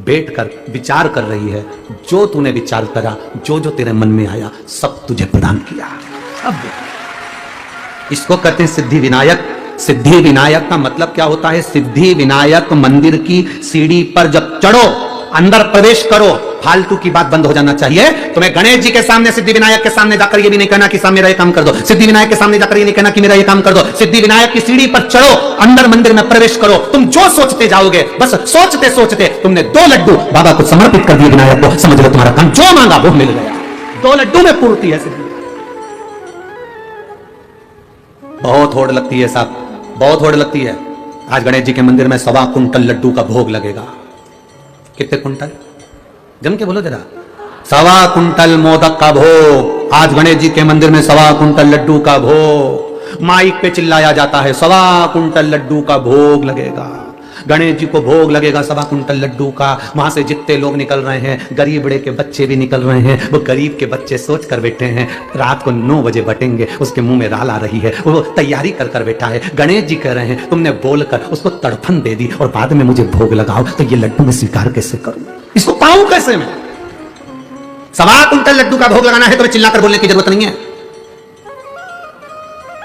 बैठकर विचार कर रही है, जो तूने विचार करा, जो जो तेरे मन में आया, सब तुझे प्रदान किया। अब इसको कहते हैं सिद्धि विनायक। सिद्धि विनायक का मतलब क्या होता है? सिद्धि विनायक मंदिर की सीढ़ी पर जब चढ़ो, अंदर प्रवेश करो, फालतू की बात बंद हो जाना चाहिए। तुम्हें गणेश जी के सामने, सिद्धि विनायक के सामने जाकर ये भी नहीं कहना कि साहब मेरा ये काम कर दो, सिद्धि विनायक के सामने जाकर ये नहीं कहना कि मेरा ये काम कर दो। सिद्धि विनायक की सीढ़ी पर चढ़ो, अंदर मंदिर में प्रवेश करो, तुम जो सोचते जाओगे, बस सोचते सोचते तुमने 2 लड्डू बाबा को समर्पित कर दिए विनायक को, समझ लो तुम्हारा काम जो मांगा वो मिल गया। 2 लड्डू में पूर्ति है सिद्धि। बहुत होड़ लगती है साहब, बहुत होड़ लगती है। आज गणेश जी के मंदिर में 1.25 कुंटल लड्डू का भोग लगेगा। कितने कुंटल? जम के बोलो जरा। 1.25 कुंटल मोदक का भोग। आज गणेश जी के मंदिर में 1.25 कुंटल लड्डू का भोग। माइक पे चिल्लाया जाता है 1.25 कुंटल लड्डू का भोग लगेगा। गणेश जी को भोग लगेगा 1.25 कुंटल लड्डू का। वहां से जितने लोग निकल रहे हैं, गरीब बड़े के बच्चे भी निकल रहे हैं। वो गरीब के बच्चे सोच कर बैठे हैं रात को 9 बजे बटेंगे, उसके मुंह में राल आ रही है, वो तैयारी कर कर बैठा है। गणेश जी कह रहे हैं तुमने बोलकर उसको तड़फन दे दी और बाद में मुझे भोग लगाओ, तो ये लड्डू मैं स्वीकार कैसे करूं, इसको पाऊं कैसे मैं? 1.25 कुंटल लड्डू का भोग लगाना है तो मैं चिल्लाकर बोलने की जरूरत नहीं है।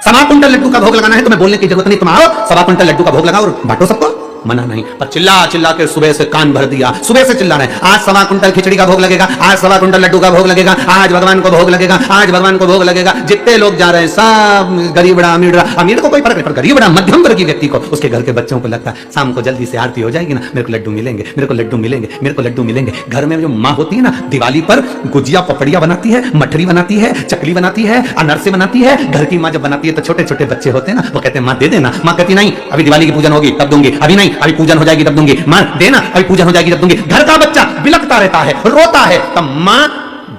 1.25 कुंटल लड्डू का भोग लगाना है तो मैं बोलने की जरूरत नहीं। तुम आओ 1.25 कुंटल लड्डू का भोग लगाओ और बांटो सबको। मना नहीं, पर चिल्ला चिल्ला के सुबह से कान भर दिया, सुबह से चिल्ला रहे, आज 1.25 कुंटल खिचड़ी का भोग लगेगा, आज 1.25 कुंटल लड्डू का भोग लगेगा, आज भगवान को भोग लगेगा, आज भगवान को भोग लगेगा। जितने लोग जा रहे हैं सब गरीबड़ा अमीर, अमीर को कोई फर्क नहीं, पर गरीबड़ा मध्यम वर्गीय व्यक्ति को, उसके घर के बच्चों को लगता है शाम को जल्दी से आरती हो जाएगी ना, मेरे को लड्डू मिलेंगे, मेरे को लड्डू मिलेंगे, मेरे को लड्डू मिलेंगे। घर में जो माँ होती है ना, दिवाली पर गुजिया पपड़िया बनाती है, मठरी बनाती है, चकली बनाती है, अनारसे बनाती है। घर की माँ जब बनाती है तो छोटे छोटे बच्चे होते हैं ना, वो कहते हैं माँ दे देना, माँ कहती नहीं अभी दिवाली की पूजन होगी तब दूंगी, अभी नहीं अभी पूजन हो जाएगी तब दूंगी, माँ देना अभी पूजन हो जाएगी तब दूंगी। घर का बच्चा बिलखता रहता है, रोता है, तब माँ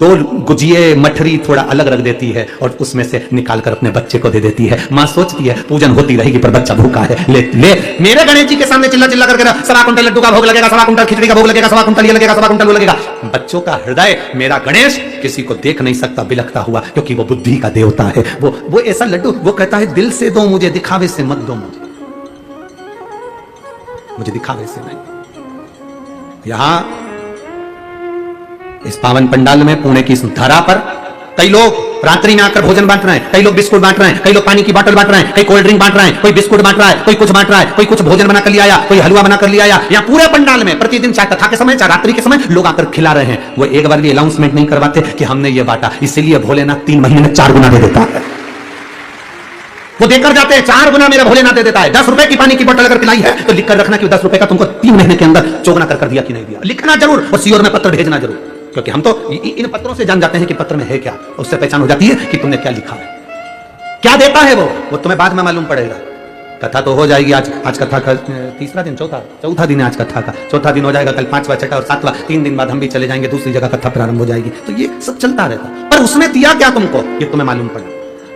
2 गुजिये मठरी थोड़ा अलग रख देती है और उसमें से निकाल कर अपने बच्चे को दे देती है। माँ सोचती है पूजन होती रहेगी पर बच्चा भूखा है, ले ले मेरे गणेश जी के सामने चिल्ला चिल्ला करके 1.25 कुंटल लड्डू का भोग लगेगा, 1.25 कुंटल खिचड़ी का भोग लगेगा, 1.25 कुंटल ये लगेगा, 1.25 कुंटल वो लगेगा। बच्चों का हृदय मेरा गणेश किसी को देख नहीं सकता बिलखता हुआ, क्योंकि वो बुद्धि का देवता है। वो ऐसा लड्डू, वो कहता है दिल से दो मुझे, दिखावे से मत दो मुझे दिखावे से नहीं। यहां इस पावन पंडाल में पुणे की इस धरा पर कई लोग रात्रि में आकर भोजन बांट रहे हैं, कई लोग बिस्कुट बांट रहे हैं, कई लोग पानी की बोतल बांट रहे हैं, कई कोल्ड ड्रिंक बांट रहे हैं, कोई बिस्कुट बांट रहा है, कोई कुछ बांट रहा है, कोई कुछ भोजन बना कर लिया आया, कोई हलवा बना कर लिया आया। या पूरे पंडाल में प्रतिदिन चाहे कथा के समय चाहे रात्रि के समय लोग आकर खिला रहे हैं। वो एक बार भी अनाउंसमेंट नहीं करवाते कि हमने ये बांटा, इसीलिए भोलेनाथ 3 महीने में 4 गुना दे देता है। वो देकर जाते हैं 4 गुना मेरा भोलेनाथ दे देता है। 10 रुपए की पानी की बोतल अगर पिलाई है तो लिखकर रखना कि 10 रुपए का तुमको 3 महीने के अंदर चौगुना कर दिया कि नहीं दिया, लिखना जरूर और सीओर में पत्र भेजना जरूर, क्योंकि हम तो इन पत्रों से जान जाते हैं कि पत्र में है क्या, उससे पहचान हो जाती है कि तुमने क्या लिखा है, क्या देता है वो तुम्हें बाद में मालूम पड़ेगा। कथा तो हो जाएगी, आज कथा का 3रा दिन, चौथा दिन है आज कथा का, चौथा दिन हो जाएगा, कल 5वां 6वां और 7वां, 3 दिन बाद हम भी चले जाएंगे, दूसरी जगह कथा प्रारंभ हो जाएगी। तो ये सब चलता रहता, पर उसने दिया क्या तुमको ये तुम्हें मालूम पड़ा।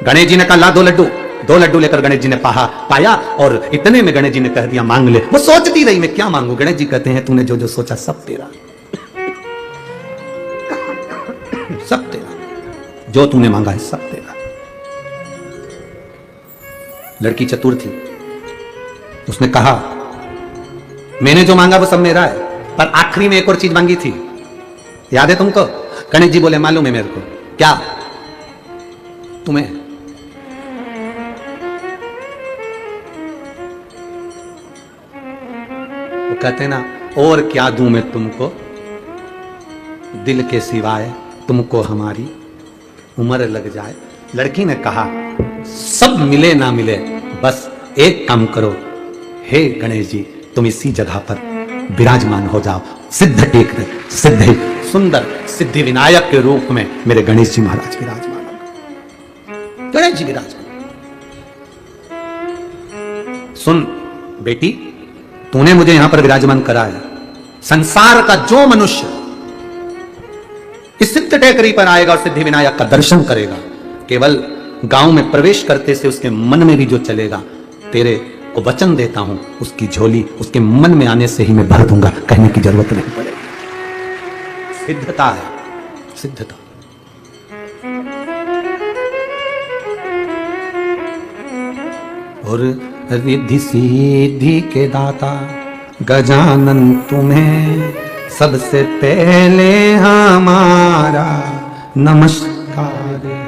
गणेश जी ने कहा ला 2 लड्डू लेकर गणेश जी ने पाया और इतने में गणेश जी ने कह दिया मांग ले। वो सोचती रही मैं क्या मांगू, गणेश जी कहते हैं तूने जो जो सोचा सब तेरा, सब तेरा, जो तूने मांगा है सब तेरा। लड़की चतुर थी, उसने कहा मैंने जो मांगा वो सब मेरा है, पर आखिरी में एक और चीज मांगी थी, याद है तुमको? गणेश जी बोले मालूम है मेरे को, क्या? तुम्हें वो कहते ना और क्या दूं मैं तुमको, दिल के सिवाय तुमको हमारी उम्र लग जाए। लड़की ने कहा सब मिले ना मिले, बस एक काम करो, हे गणेश जी तुम इसी जगह पर विराजमान हो जाओ, सिद्ध टेक दे, सिद्ध सुंदर सिद्धि विनायक के रूप में मेरे गणेश जी महाराज विराजमान हो, गणेश जी विराजमान। सुन बेटी, तूने मुझे यहां पर विराजमान करा है, संसार का जो मनुष्य इस सिद्ध टेकरी पर आएगा और सिद्धि विनायक का दर्शन करेगा, केवल गांव में प्रवेश करते से उसके मन में भी जो चलेगा, तेरे को वचन देता हूं उसकी झोली उसके मन में आने से ही मैं भर दूंगा, कहने की जरूरत नहीं पड़ेगी। सिद्धता है, सिद्धता। और रिद्धि सिद्धि के दाता गजानन तुम्हें सबसे पहले हमारा नमस्कार है,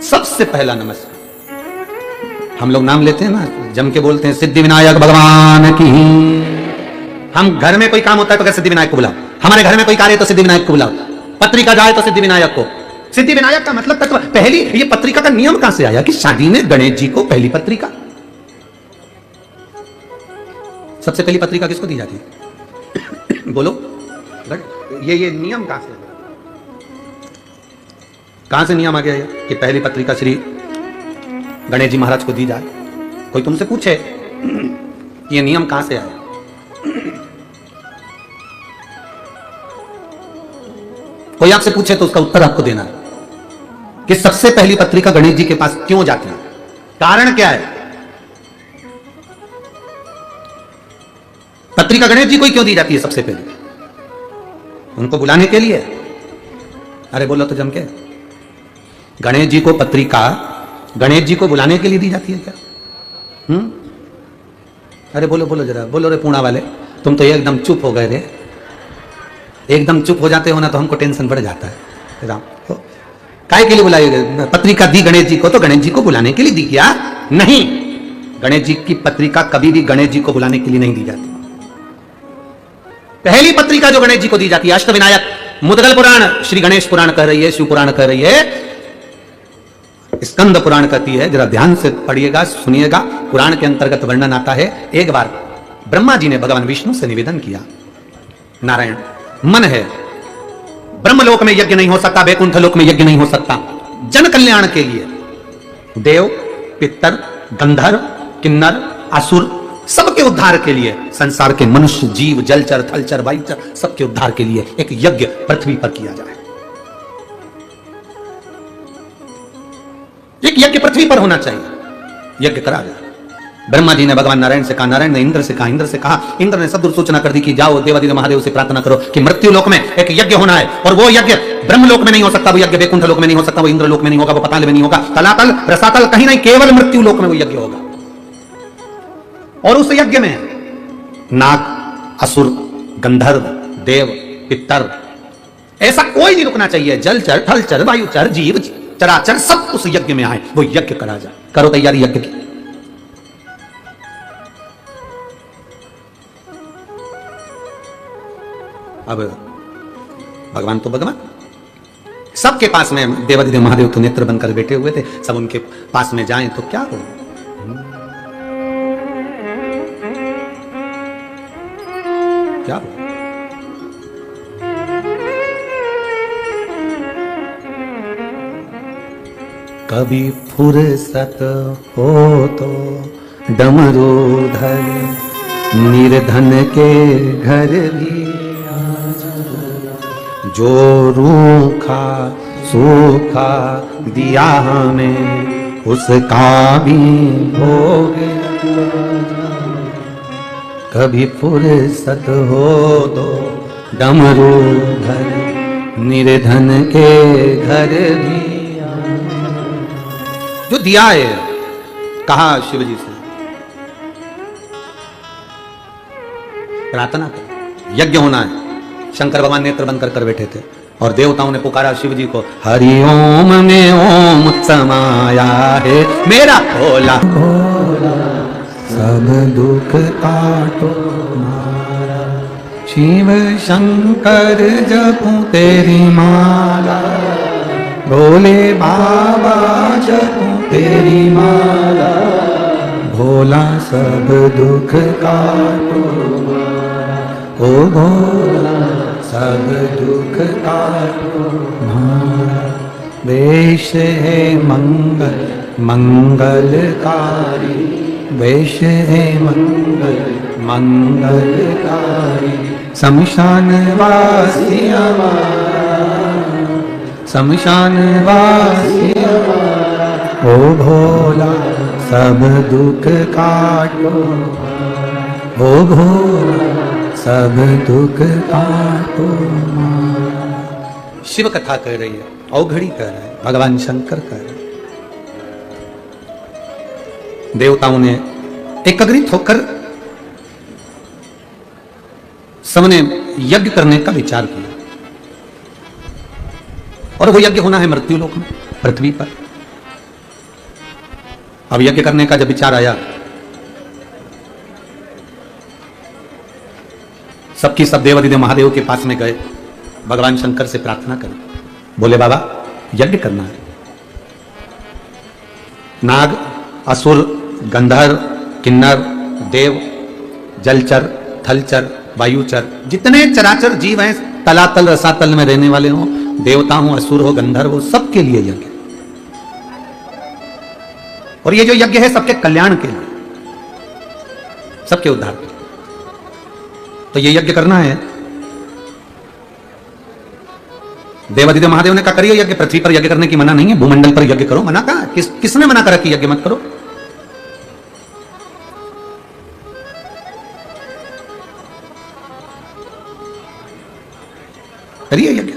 सबसे पहला नमस्कार। हम लोग नाम लेते हैं ना, जम के बोलते हैं सिद्धि विनायक भगवान की। हम घर में कोई काम होता है तो क्या सिद्धि विनायक को बुलाओ, हमारे घर में कोई कार्य तो सिद्धि विनायक को बुलाओ, पत्रिका जाए तो सिद्धि विनायक को। सिद्धि विनायक का मतलब तत्व, पहली ये पत्रिका का नियम कहां से आया कि शादी में गणेश जी को पहली पत्रिका, सबसे पहली पत्रिका किसको दी जाती है? बोलो, ये नियम कहां से नियम आ गया है कि पहली पत्रिका श्री गणेश जी महाराज को दी जाए? कोई तुमसे पूछे ये नियम कहां से आया? कोई आपसे पूछे तो उसका उत्तर आपको देना है कि सबसे पहली पत्रिका गणेश जी के पास क्यों जाती है, कारण क्या है? पत्रिका गणेश जी को क्यों दी जाती है सबसे पहले? उनको बुलाने के लिए? अरे बोलो तो जम के, गणेश जी को पत्रिका गणेश जी को बुलाने के लिए दी जाती है क्या? अरे बोलो बोलो जरा, बोलो रे पूना वाले, तुम तो एकदम चुप हो गए रे, एकदम चुप हो जाते हो ना तो हमको टेंशन बढ़ जाता है। राम तो काहे के लिए बुलाई? पत्रिका दी गणेश जी को तो गणेश जी को बुलाने के लिए दी क्या? नहीं, गणेश जी की पत्रिका कभी भी गणेश जी को बुलाने के लिए नहीं दी जाती। पहली पत्रिका जो गणेश जी को दी जाती है अष्टविनायक, मुद्गल पुराण श्री गणेश पुराण कह रही है, शिव पुराण कह रही है, स्कंद पुराण कहती है। जरा ध्यान से पढ़िएगा, सुनिएगा, पुराण के अंतर्गत वर्णन आता है। एक बार ब्रह्मा जी ने भगवान विष्णु से निवेदन किया, नारायण मन है, ब्रह्मलोक में यज्ञ नहीं हो सकता, वैकुंठ लोक में यज्ञ नहीं हो सकता, जन कल्याण के लिए देव, पितर, गंधर्व, किन्नर, असुर सबके उद्धार के लिए, संसार के मनुष्य, जीव, जलचर, थलचर, वायुचर सबके उद्धार के लिए एक यज्ञ पृथ्वी पर किया जाए। एक यज्ञ पृथ्वी पर होना चाहिए, यज्ञ करा जाए। ब्रह्मा जी ने भगवान नारायण से कहा, नारायण ने इंद्र से कहा, इंद्र ने सब दूर सूचना कर दी कि जाओ देवादिदेव महादेव से प्रार्थना करो कि मृत्यु लोक में एक यज्ञ होना है, और वो यज्ञ ब्रह्म लोक में नहीं हो सकता, वो यज्ञ वैकुंठ लोक में नहीं हो सकता, वो इंद्र लोक में नहीं होगा, वो पाताल में नहीं होगा, तलातल रसातल कहीं नहीं, केवल मृत्यु लोक में वो यज्ञ होगा। और उस यज्ञ में नाग, असुर, गंधर्व, देव, पितर, ऐसा कोई नहीं रुकना चाहिए, जलचर, थलचर, वायुचर, जीव, चराचर सब उस यज्ञ में आए, वो यज्ञ करा जाए। करो तैयारी यज्ञ की। अब भगवान तो भगवान, सबके पास में देवादिदेव महादेव तो नेत्र बनकर बैठे हुए थे, सब उनके पास में जाएं तो क्या हो, क्या हो? कभी फुर्सत हो तो डमरू धर, निर्धन के घर भी जो रूखा सूखा दिया हमें उसका भी भोग। कभी फुर्सत हो तो डमरू धर, निर्धन के घर भी। जो दिया है, कहा शिव जी से प्रार्थना कर, यज्ञ होना है। शंकर भगवान नेत्र बंद कर बैठे थे और देवताओं ने पुकारा शिव जी को, हरि ओम में ओम समाया है मेरा भोला, सब दुख काटो मारा, शिव शंकर जपूं तेरी माला, भोले बाबा जपूं तेरी माला, भोला सब दुख काटो मारा, ओ भोला सब दुख काटो मारा। वेश है मंगल मंगलकारी, वेश है मंगल मंगलकारी, शमशान वासी हमारा, शमशान वासी हमारा, ओ भोला सब दुख काटो, ओ भोला सब दुख काटो। शिव कथा कह रही है, औघड़ी कह रहा है, भगवान शंकर कह रहे हैं। देवताओं ने एकत्रित होकर सबने यज्ञ करने का विचार किया, और वो यज्ञ होना है मृत्यु लोक में, पृथ्वी पर। अब यज्ञ करने का जब विचार आया, सबकी सब देवादिदेव महादेव के पास में गए, भगवान शंकर से प्रार्थना करें, बोले बाबा यज्ञ करना है। नाग, असुर, गंधर्व, किन्नर, देव, जलचर, थलचर, वायुचर, जितने चराचर जीव हैं, तलातल रसातल में रहने वाले हों, देवता हो, असुर हो, गंधर्व हो, सबके लिए यज्ञ। और ये जो यज्ञ है सबके कल्याण के लिए, सबके उद्धार के लिए। तो ये यज्ञ करना है। देवादिदेव महादेव ने कहा करिए यज्ञ, पृथ्वी पर यज्ञ करने की मना नहीं है, भूमंडल पर यज्ञ करो। मना कहा? किसने मना करा कि यज्ञ मत करो? करिए यज्ञ,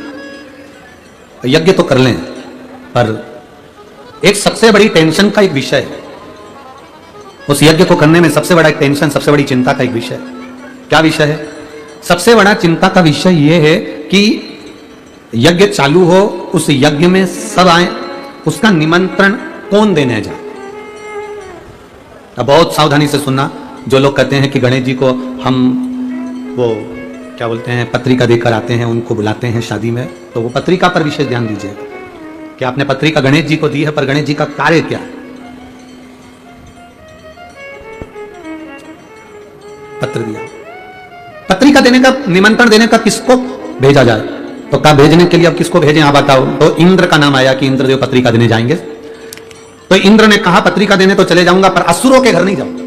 यज्ञ तो कर लें, पर एक सबसे बड़ी टेंशन का एक विषय है, उस यज्ञ को करने में सबसे बड़ा एक टेंशन, सबसे बड़ी चिंता का एक विषय है। क्या विषय है? सबसे बड़ा चिंता का विषय यह है कि यज्ञ चालू हो, उस यज्ञ में सब आए, उसका निमंत्रण कौन देने जाए? अब बहुत सावधानी से सुनना, जो लोग कहते हैं कि गणेश जी को हम वो क्या बोलते हैं पत्रिका देकर आते हैं, उनको बुलाते हैं शादी में, तो वो पत्रिका पर विशेष ध्यान दीजिएगा कि आपने पत्रिका गणेश जी को दी है, पर गणेश जी का कार्य क्या है। पत्र दिया, पत्रिका देने का, निमंत्रण देने का किसको भेजा जाए, तो कहा भेजने के लिए अब किसको भेजें आप बताओ। तो इंद्र का नाम आया कि इंद्रदेव पत्रिका देने जाएंगे। तो इंद्र ने कहा पत्रिका देने तो चले जाऊंगा, पर असुरों के घर नहीं जाऊंगा,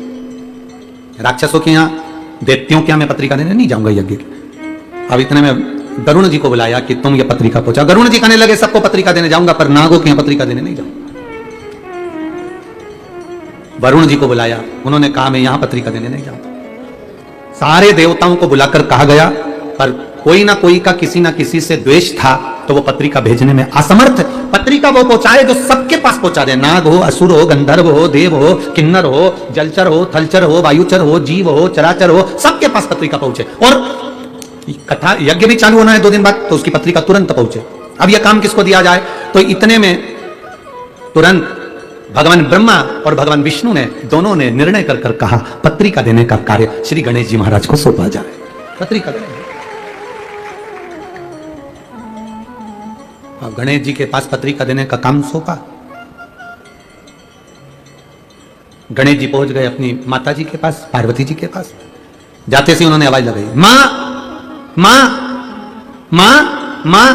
राक्षसों के यहां, दैत्यों के यहां मैं पत्रिका देने नहीं जाऊंगा यज्ञ के। अब इतने में गरुण जी को बुलाया कि तुम ये पत्रिका पहुंचा। गरुण जी कहने लगे सबको पत्रिका देने जाऊंगा, पर नागों के यहां पत्रिका देने नहीं जाऊंगा। वरुण जी को बुलाया, उन्होंने कहा मैं यहां पत्रिका देने नहीं जाऊंगा। सारे देवताओं को बुलाकर कहा गया, पर कोई ना कोई का किसी ना किसी से द्वेष था, तो वो पत्रिका भेजने में असमर्थ। पत्रिका वो पहुंचाए जो सबके पास पहुंचा दे, नाग हो, असुर हो, गंधर्व हो, देव हो, किन्नर हो, जलचर हो, थलचर हो, वायुचर हो, जीव हो, चराचर हो, सबके पास पत्रिका पहुंचे। और कथा यज्ञ भी चालू होना है 2 दिन बाद, तो उसकी पत्रिका तुरंत पहुंचे। अब यह काम किसको दिया जाए, तो इतने में तुरंत भगवान ब्रह्मा और भगवान विष्णु ने दोनों ने निर्णय कर कर कहा पत्रिका देने का कार्य श्री गणेश जी महाराज को सौंपा जाए। पत्रिका देने, अब गणेश जी के पास पत्रिका देने का काम सौंपा। गणेश जी पहुंच गए अपनी माता जी के पास, पार्वती जी के पास। जाते से उन्होंने आवाज लगाई, मां मां मां मां।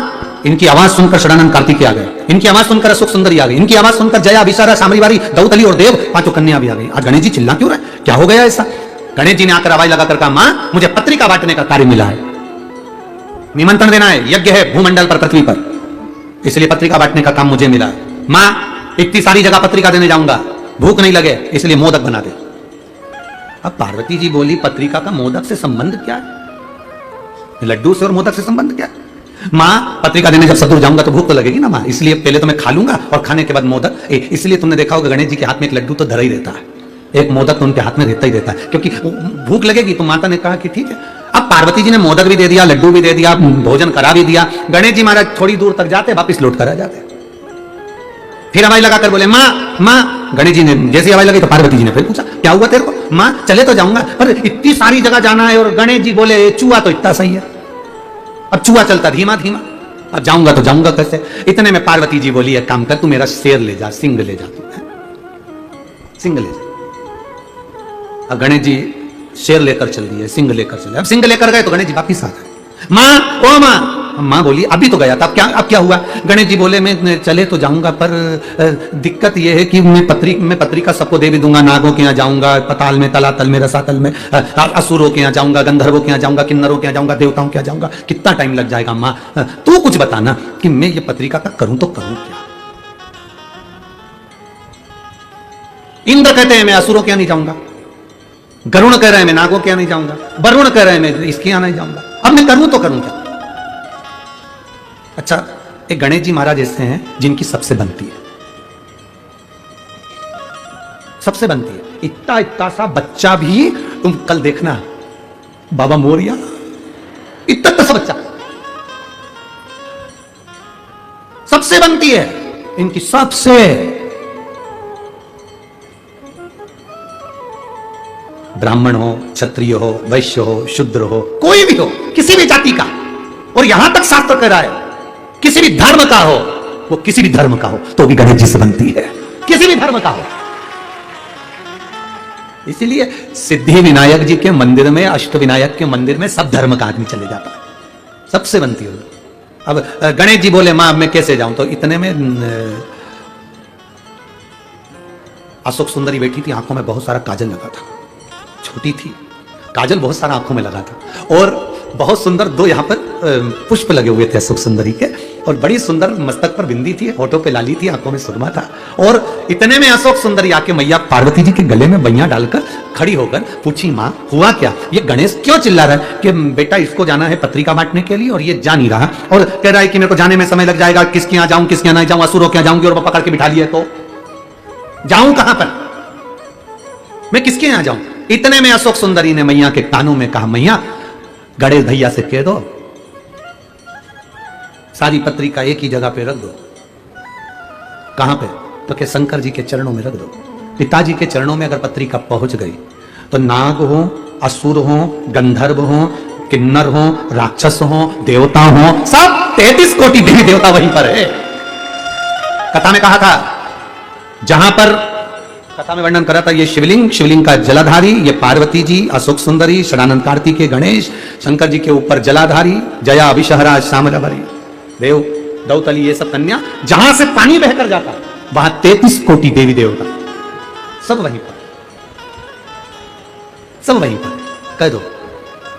इनकी आवाज सुनकर षडानंद कार्तिकेय आ गए, इनकी आवाज सुनकर अशोक सुंदरी आ गई, इनकी आवाज सुनकर जया, विशारा, शामरीवारी, दौतली और देव 5 कन्या भी आ गई। आज गणेश जी चिल्ला क्यों रहे, क्या हो गया ऐसा। गणेश जी ने आकर आवाज लगाकर कहा मां मुझे पत्रिका बांटने का कार्य मिला है, निमंत्रण देना है, यज्ञ है भूमंडल पर, पृथ्वी पर, इसलिए पत्रिका बांटने का काम मुझे मिला है। मां इतनी सारी जगह पत्रिका देने जाऊंगा, भूख नहीं लगे इसलिए मोदक बना दे। अब पार्वती जी बोली पत्रिका का मोदक से संबंध क्या है, लड्डू से और मोदक से संबंध क्या है। मां पत्रिका देने जब सदूर जाऊंगा तो भूख तो लगेगी ना मां, इसलिए पहले तो मैं खा लूंगा और खाने के बाद मोदक। इसलिए तुमने देखा होगा गणेश जी के हाथ में एक लड्डू तो धरा ही रहता है, एक मोदक तो उनके हाथ में रहता ही रहता है, क्योंकि भूख लगेगी। तो माता ने कहा कि ठीक है। अब पार्वती जी ने मोदक भी दे दिया, लड्डू भी दे दिया, भोजन करा भी दिया। गणेश जी महाराज थोड़ी दूर तक जाते, वापिस लौट कर आ जाते। फिर आवाज लगाकर बोले मां मां। गणेश जी ने जैसे आवाज लगी तो पार्वती जी ने फिर पूछा क्या हुआ तेरे को। मां चले तो जाऊंगा, पर इतनी सारी जगह जाना है। और गणेश जी बोले चूहा तो इतना सही है, अब चूहा चलता धीमा धीमा, अब जाऊंगा तो जाऊंगा कैसे। इतने में पार्वती जी बोली एक काम कर, तू मेरा शेर ले जा, सिंह ले जा, तू सिंह ले जा। अब गणेश जी शेर लेकर चल दिए, सिंह लेकर चले। अब सिंह लेकर गए तो गणेश जी वापिस आ गए। मां ओ मां। मां बोली अभी तो गया था, अब क्या हुआ। गणेश जी बोले मैं चले तो जाऊंगा, पर दिक्कत यह है कि मैं पत्रिका सबको दे भी दूंगा, नागों के यहाँ जाऊंगा, पताल में, तलातल में, रसातल में, असुरों के यहाँ जाऊंगा, गंधर्वों के यहाँ जाऊंगा, किन्नरों के यहाँ जाऊंगा, देवताओं के यहाँ जाऊंगा, कितना टाइम लग जाएगा। मां तू कुछ बताना कि मैं ये पत्रिका का करूं तो करूं क्या। इंद्र कहते हैं मैं असुरों के यहाँ नहीं जाऊंगा, गरुण कह रहे हैं मैं नागों के यहाँ नहीं जाऊंगा, वरुण कह रहे हैं मैं इसके यहाँ नहीं जाऊंगा, अब मैं करूं तो करूं क्या। अच्छा एक गणेश जी महाराज ऐसे हैं जिनकी सबसे बनती है, सबसे बनती है। इतना इतना सा बच्चा भी, तुम कल देखना बाबा मोरिया, इतना इतना सा बच्चा सबसे बनती है इनकी, सबसे। ब्राह्मण हो, क्षत्रिय हो, वैश्य हो, शूद्र हो, कोई भी हो, किसी भी जाति का। और यहां तक शास्त्र कह रहा है किसी भी धर्म का हो, वो किसी भी धर्म का हो तो भी गणेश जी से बनती है, किसी भी धर्म का हो। इसीलिए सिद्धि विनायक जी के मंदिर में, अष्ट विनायक के मंदिर में सब धर्म का आदमी चले जाता है, सबसे बनती है। अब गणेश जी बोले मां अब मैं कैसे जाऊं, तो इतने में अशोक सुंदरी बैठी थी, आंखों में बहुत सारा काजल लगा था, छोटी थी, काजल बहुत सारा आंखों में लगा था, और बहुत सुंदर 2 यहां पर पुष्प लगे हुए थे अशोक सुंदरी के, और बड़ी सुंदर मस्तक पर बिंदी थी, होठों पे लाली थी, आंखों में सुरमा था। और इतने में अशोक सुंदरी आके मैया पार्वती जी के गले में बैया डालकर खड़ी होकर पूछी मां हुआ क्या, ये गणेश क्यों चिल्ला रहा है कि बेटा इसको जाना है पत्रिका बांटने के लिए और ये जा नहीं रहा, और कह रहा है कि मेरे को जाने में समय लग जाएगा, किसके यहाँ जाऊं किसके यहाँ नहीं जाऊं, असुरों के यहाँ जाऊंगी और पकड़ के बिठा लिया तो जाऊं कहां पर, मैं किसके यहाँ जाऊं। इतने में अशोक सुंदरी ने मैया के कानों में कहा मैया गणेश भैया से कह दो सारी पत्रिका एक ही जगह पे रख दो। कहां पे, तो के शंकर जी के चरणों में रख दो। पिताजी के चरणों में अगर पत्रिका पहुंच गई तो नाग हो, असुर हो, गंधर्व हो, किन्नर हो, राक्षस हो, देवता हो, सब 33 कोटि देवी देवता वहीं पर है। कथा में कहा था, जहां पर कथा में वर्णन करा था, ये शिवलिंग, शिवलिंग का जलाधारी, ये पार्वती जी, अशोक सुंदरी, षडानंद कार्तिकेय गणेश, शंकर जी के ऊपर जलाधारी, जया विषहरा श्यामलभरी, देव दौतली, ये सब कन्या, जहां से पानी बहकर जाता वहां 33 कोटि देवी देवता सब वहीं पर, सब वहीं पर। कह दो,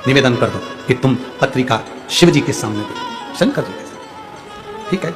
निवेदन कर दो कि तुम पत्रिका शिव जी के सामने दो, शंकर जी के सामने, ठीक है।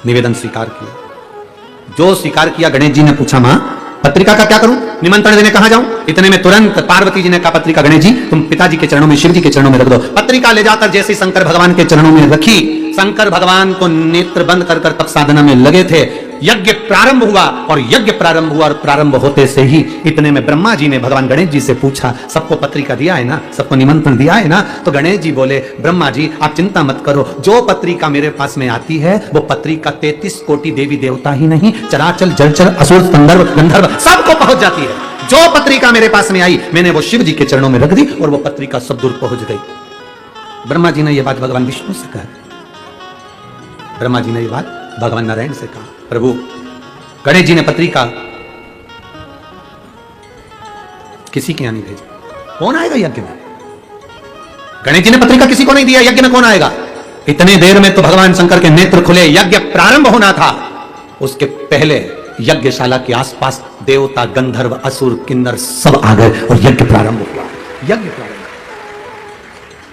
निवेदन स्वीकार किया। जो स्वीकार किया, गणेश जी ने पूछा, मां पत्रिका का क्या करूं, निमंत्रण देने कहां जाऊं? इतने में तुरंत पार्वती जी ने कहा, पत्रिका गणेश जी तुम पिताजी के चरणों में, शिव जी के चरणों में रख दो। पत्रिका ले जाकर जैसे शंकर भगवान के चरणों में रखी, शंकर भगवान को नेत्र बंद कर कर तप साधना में लगे थे। यज्ञ प्रारंभ हुआ और यज्ञ प्रारंभ हुआ और प्रारंभ होते से ही इतने में ब्रह्मा जी ने भगवान गणेश जी से पूछा, सबको पत्रिका दिया है ना, सबको निमंत्रण दिया है ना? तो गणेश जी बोले, ब्रह्मा जी आप चिंता मत करो, जो पत्रिका मेरे पास में आती है वो पत्रिका 33 कोटि देवी देवता ही नहीं, चराचर जलचर असुर गंधर्व गंधर्व सबको पहुंच जाती है। जो पत्रिका मेरे पास में आई मैंने वो शिव जी के चरणों में रख दी और वो पत्रिका सब दूर पहुंच गई। ब्रह्मा जी ने यह बात भगवान विष्णु से कहा, ब्रह्मा जी ने यह बात भगवान नारायण से कहा, प्रभु गणेश जी ने पत्रिका किसी के यहां नहीं भेजी, कौन आएगा यज्ञ में? गणेश जी ने पत्रिका किसी को नहीं दिया, यज्ञ में कौन आएगा? इतने देर में तो भगवान शंकर के नेत्र खुले, यज्ञ प्रारंभ होना था। उसके पहले यज्ञशाला के आसपास देवता, गंधर्व, असुर, किन्नर सब आ गए और यज्ञ प्रारंभ हुआ। यज्ञ प्रारंभ।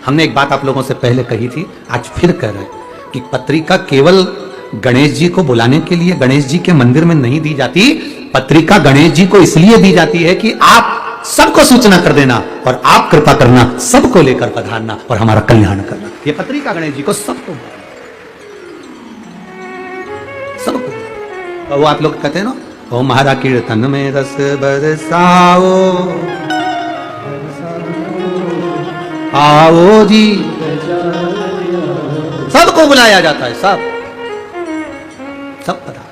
हमने एक बात आप लोगों से पहले कही थी, आज फिर कह रहे हैं कि पत्रिका केवल गणेश जी को बुलाने के लिए गणेश जी के मंदिर में नहीं दी जाती। पत्रिका गणेश जी को इसलिए दी जाती है कि आप सबको सूचना कर देना और आप कृपा करना, सबको लेकर पधारना और हमारा कल्याण करना। ये पत्रिका गणेश जी को सबको, सबको। वो आप लोग कहते हैं ना, ओ महारा कीर्तन में रस बरसाओ, आओ जी, सबको बुलाया जाता है, सब पता,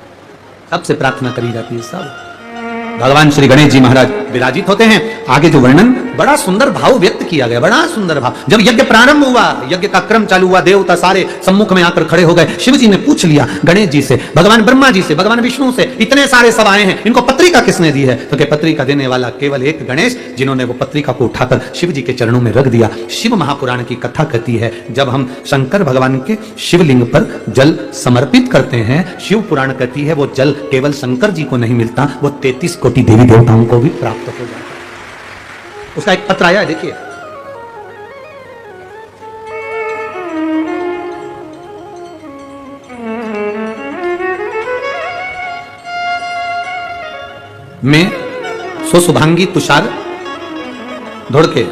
सबसे प्रार्थना करी जाती है। सब भगवान श्री गणेश जी महाराज विराजित होते हैं। आगे जो वर्णन, बड़ा सुंदर भाव व्यक्त किया गया, बड़ा सुंदर भाव। जब यज्ञ प्रारंभ हुआ, यज्ञ का क्रम चालू हुआ, देवता सारे सम्मुख में आकर खड़े हो गए। शिव जी ने पूछ लिया गणेश जी से, भगवान ब्रह्मा जी से, भगवान विष्णु से, इतने सारे सब आए हैं, इनको पत्रिका किसने दी है? तो पत्रिका देने वाला केवल एक गणेश, जिन्होंने वो पत्रिका को उठाकर शिव जी के चरणों में रख दिया। शिव महापुराण की कथा कहती है, जब हम शंकर भगवान के शिवलिंग पर जल समर्पित करते हैं, शिव पुराण कहती है वो जल केवल शंकर जी को नहीं मिलता, वो 33 कोटि देवी देवताओं को भी प्राप्त हो जाता है। उसका एक पत्र आया है, देखिए। मैं सो शुभांगी तुषार धोड़के,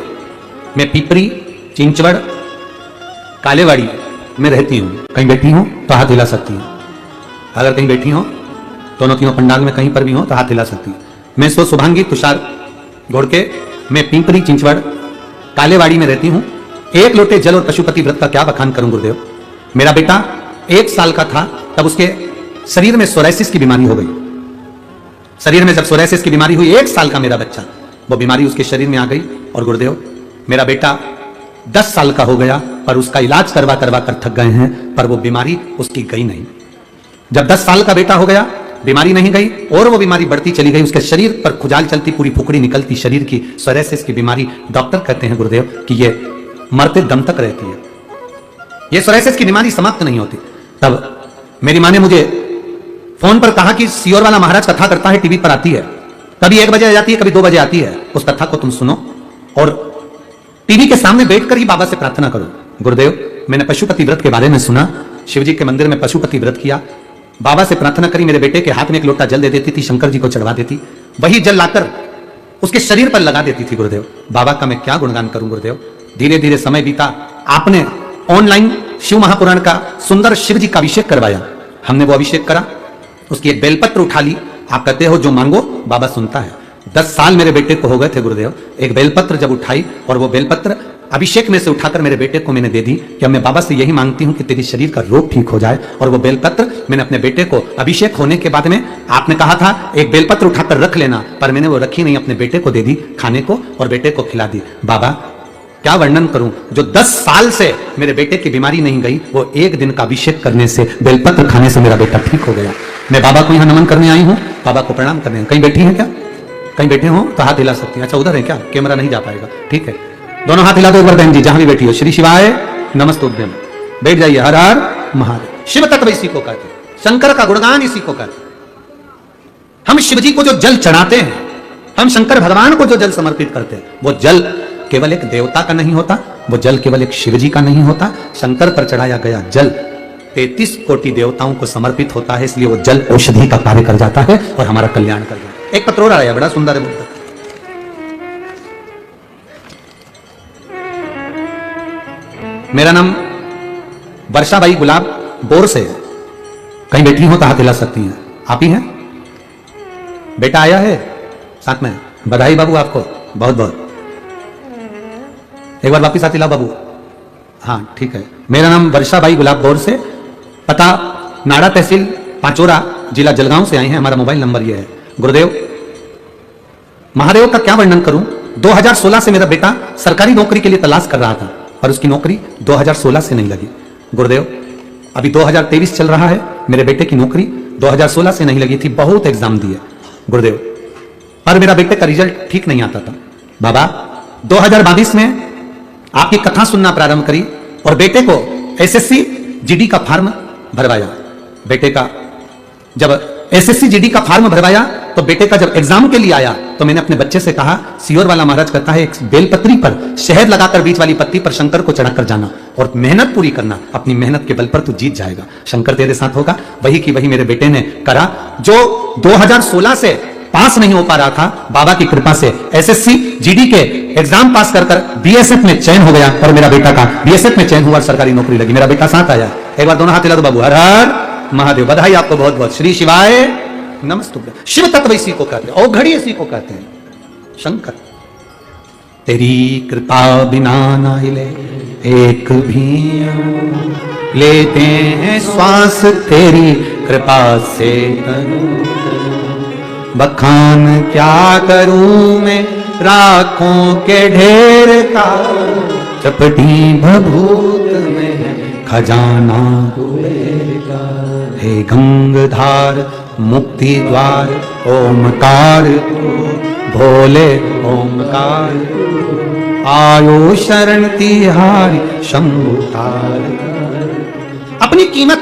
मैं पिपरी चिंचवड़ कालेवाड़ी में रहती हूं। कहीं बैठी हूं तो हाथ हिला सकती हूं। अगर कहीं बैठी हो, दोनों तीनों पंडाल में कहीं पर भी हो तो हाथ हिला सकती हूं। मैं सो शुभांगी तुषार घोड़के, मैं पिंपरी चिंचवड़ कालेवाड़ी में रहती हूं। एक लोटे जल और पशुपति व्रत का क्या बखान करूं गुरुदेव। मेरा बेटा 1 साल का था तब उसके शरीर में सोराइसिस की बीमारी हो गई। शरीर में जब सोराइसिस की बीमारी हुई, 1 साल का मेरा बच्चा, वो बीमारी उसके शरीर में आ गई। और गुरुदेव मेरा बेटा 10 साल का हो गया, पर उसका इलाज करवा करवा कर थक गए हैं, पर वो बीमारी उसकी गई नहीं। जब 10 साल का बेटा हो गया, बीमारी नहीं गई और वो बीमारी बढ़ती चली गई। उसके शरीर पर खुजाल चलती, पूरी फुकड़ी निकलती शरीर की, सोराइसिस की बीमारी। डॉक्टर कहते हैं गुरुदेव कि ये मरते दम तक रहती है, ये सोराइसिस की बीमारी समाप्त नहीं होती। तब मेरी माँ ने मुझे फोन पर कहा कि सियोर वाला महाराज कथा करता है, टीवी पर आती है, कभी 1 बजे आ जाती है, कभी 2 बजे आती है, उस कथा को तुम सुनो और टीवी के सामने बैठकर ही बाबा से प्रार्थना करो। गुरुदेव मैंने पशुपति व्रत के बारे में सुना, शिवजी के मंदिर में पशुपति व्रत किया, बाबा से प्रार्थना करी, मेरे बेटे के हाथ में एक लोटा जल दे देती थी, शंकर जी को चढ़वा देती, वही जल लाकर उसके शरीर पर लगा देती थी। गुरुदेव बाबा का मैं क्या गुणगान करूं गुरुदेव। धीरे धीरे समय बीता, आपने ऑनलाइन शिव महापुराण का सुंदर शिव जी का अभिषेक करवाया, हमने वो अभिषेक करा, उसकी एक बेलपत्र उठा ली। आप कहते हो जो मांगो बाबा सुनता है। 10 साल मेरे बेटे को हो गए थे गुरुदेव। एक बेलपत्र जब उठाई और वो बेलपत्र अभिषेक में से उठाकर मेरे बेटे को मैंने दे दी कि अब मैं बाबा से यही मांगती हूं कि तेरी शरीर का रोग ठीक हो जाए। और वो बेलपत्र मैंने अपने बेटे को अभिषेक होने के बाद में, आपने कहा था एक बेलपत्र उठाकर रख लेना, पर मैंने वो रखी नहीं, अपने बेटे को दे दी खाने को और बेटे को खिला दी। बाबा क्या वर्णन करूं, जो 10 साल से मेरे बेटे की बीमारी नहीं गई, वो एक दिन का अभिषेक करने से, बेलपत्र खाने से मेरा बेटा ठीक हो गया। मैं बाबा को यहां नमन करने आई हूं, बाबा को प्रणाम करने। कहीं बैठी है क्या? कहीं बैठे हो तो हाथ हिला सकती हैं। अच्छा उधर है क्या? कैमरा नहीं जा पाएगा, ठीक है, दोनों हाथ हिला दो एक बार बहन जी, जहां भी बैठी हो। श्री शिवाय नमस्तुभ्यम, बैठ जाइए। हर हर महादेव। शिव तत्व इसी को कहते हैं, शंकर का गुणगान इसी को कहते हैं। हम शिव जी को जो जल चढ़ाते हैं, हम शंकर भगवान को जो जल समर्पित करते हैं, वो जल केवल एक देवता का नहीं होता, वो जल केवल एक शिव जी का नहीं होता। शंकर पर चढ़ाया गया जल 33 कोटि देवताओं को समर्पित होता है, इसलिए वो जल औषधि का कार्य कर जाता है और हमारा कल्याण कर जाता है। एक पत्र और आया, बड़ा सुंदर है बुद्ध। मेरा नाम वर्षाबाई गुलाब बोर से है। कहीं बैठी हो तो हाथ हिला सकती हैं। आप ही हैं? बेटा आया है साथ में? बधाई बाबू आपको बहुत बहुत। एक बार वापिस हाथ हिलाओ बाबू। हाँ ठीक है। मेरा नाम वर्षाबाई गुलाब बोर से, पता नाड़ा तहसील पांचोरा, जिला जलगांव से आए हैं। हमारा मोबाइल नंबर यह है। गुरुदेव महादेव का क्या वर्णन करूं, 2016 से मेरा बेटा सरकारी नौकरी के लिए तलाश कर रहा था और उसकी नौकरी 2016 से नहीं लगी। गुरुदेव अभी 2023 चल रहा है, मेरे बेटे की नौकरी 2016 से नहीं लगी थी, बहुत एग्जाम दिए गुरुदेव, पर मेरा बेटे का रिजल्ट ठीक नहीं आता था। बाबा 2022 में आपकी कथा सुनना प्रारंभ करी और बेटे को एसएससी जीडी का फॉर्म भरवाया। बेटे का जब एसएससी जीडी का फॉर्म भरवाया तो बेटे का जब एग्जाम के लिए आया तो मैंने अपने बच्चे से कहा, सियोर वाला महाराज कहता है एक बेलपत्री पर शहद लगाकर बीच वाली पत्ती पर शंकर को चढ़ाकर जाना और मेहनत पूरी करना, अपनी मेहनत के बल पर तू जीत जाएगा, शंकर तेरे साथ होगा। वही की वही मेरे बेटे ने करा। जो 2016 से पास नहीं हो पा रहा था, बाबा की कृपा से एसएससी जीडी के एग्जाम पास कर बीएसएफ में चयन हो गया और मेरा बेटा का बीएसएफ में चयन हुआ, सरकारी नौकरी लगी। मेरा बेटा साथ आया। एक बार दोनों हाथ हिला दो बाबू। हर हर महादेव। बधाई आपको बहुत बहुत। श्री शिवाय नमस्तुभ्यम। शिव तत्व इसी को कहते हैं, औघड़ी इसी को कहते हैं, शंकर। तेरी कृपा बिना ना हिले एक भी, लेते हैं श्वास तेरी कृपा से। बखान क्या करूं मैं राखों के ढेर का, चपटी भभूत में खजाना कुबेर का। हे गंगधार मुक्ति द्वार ओमकार भोले ओमकार, आयो शरण तिहारी शंभु तार। अपनी कीमत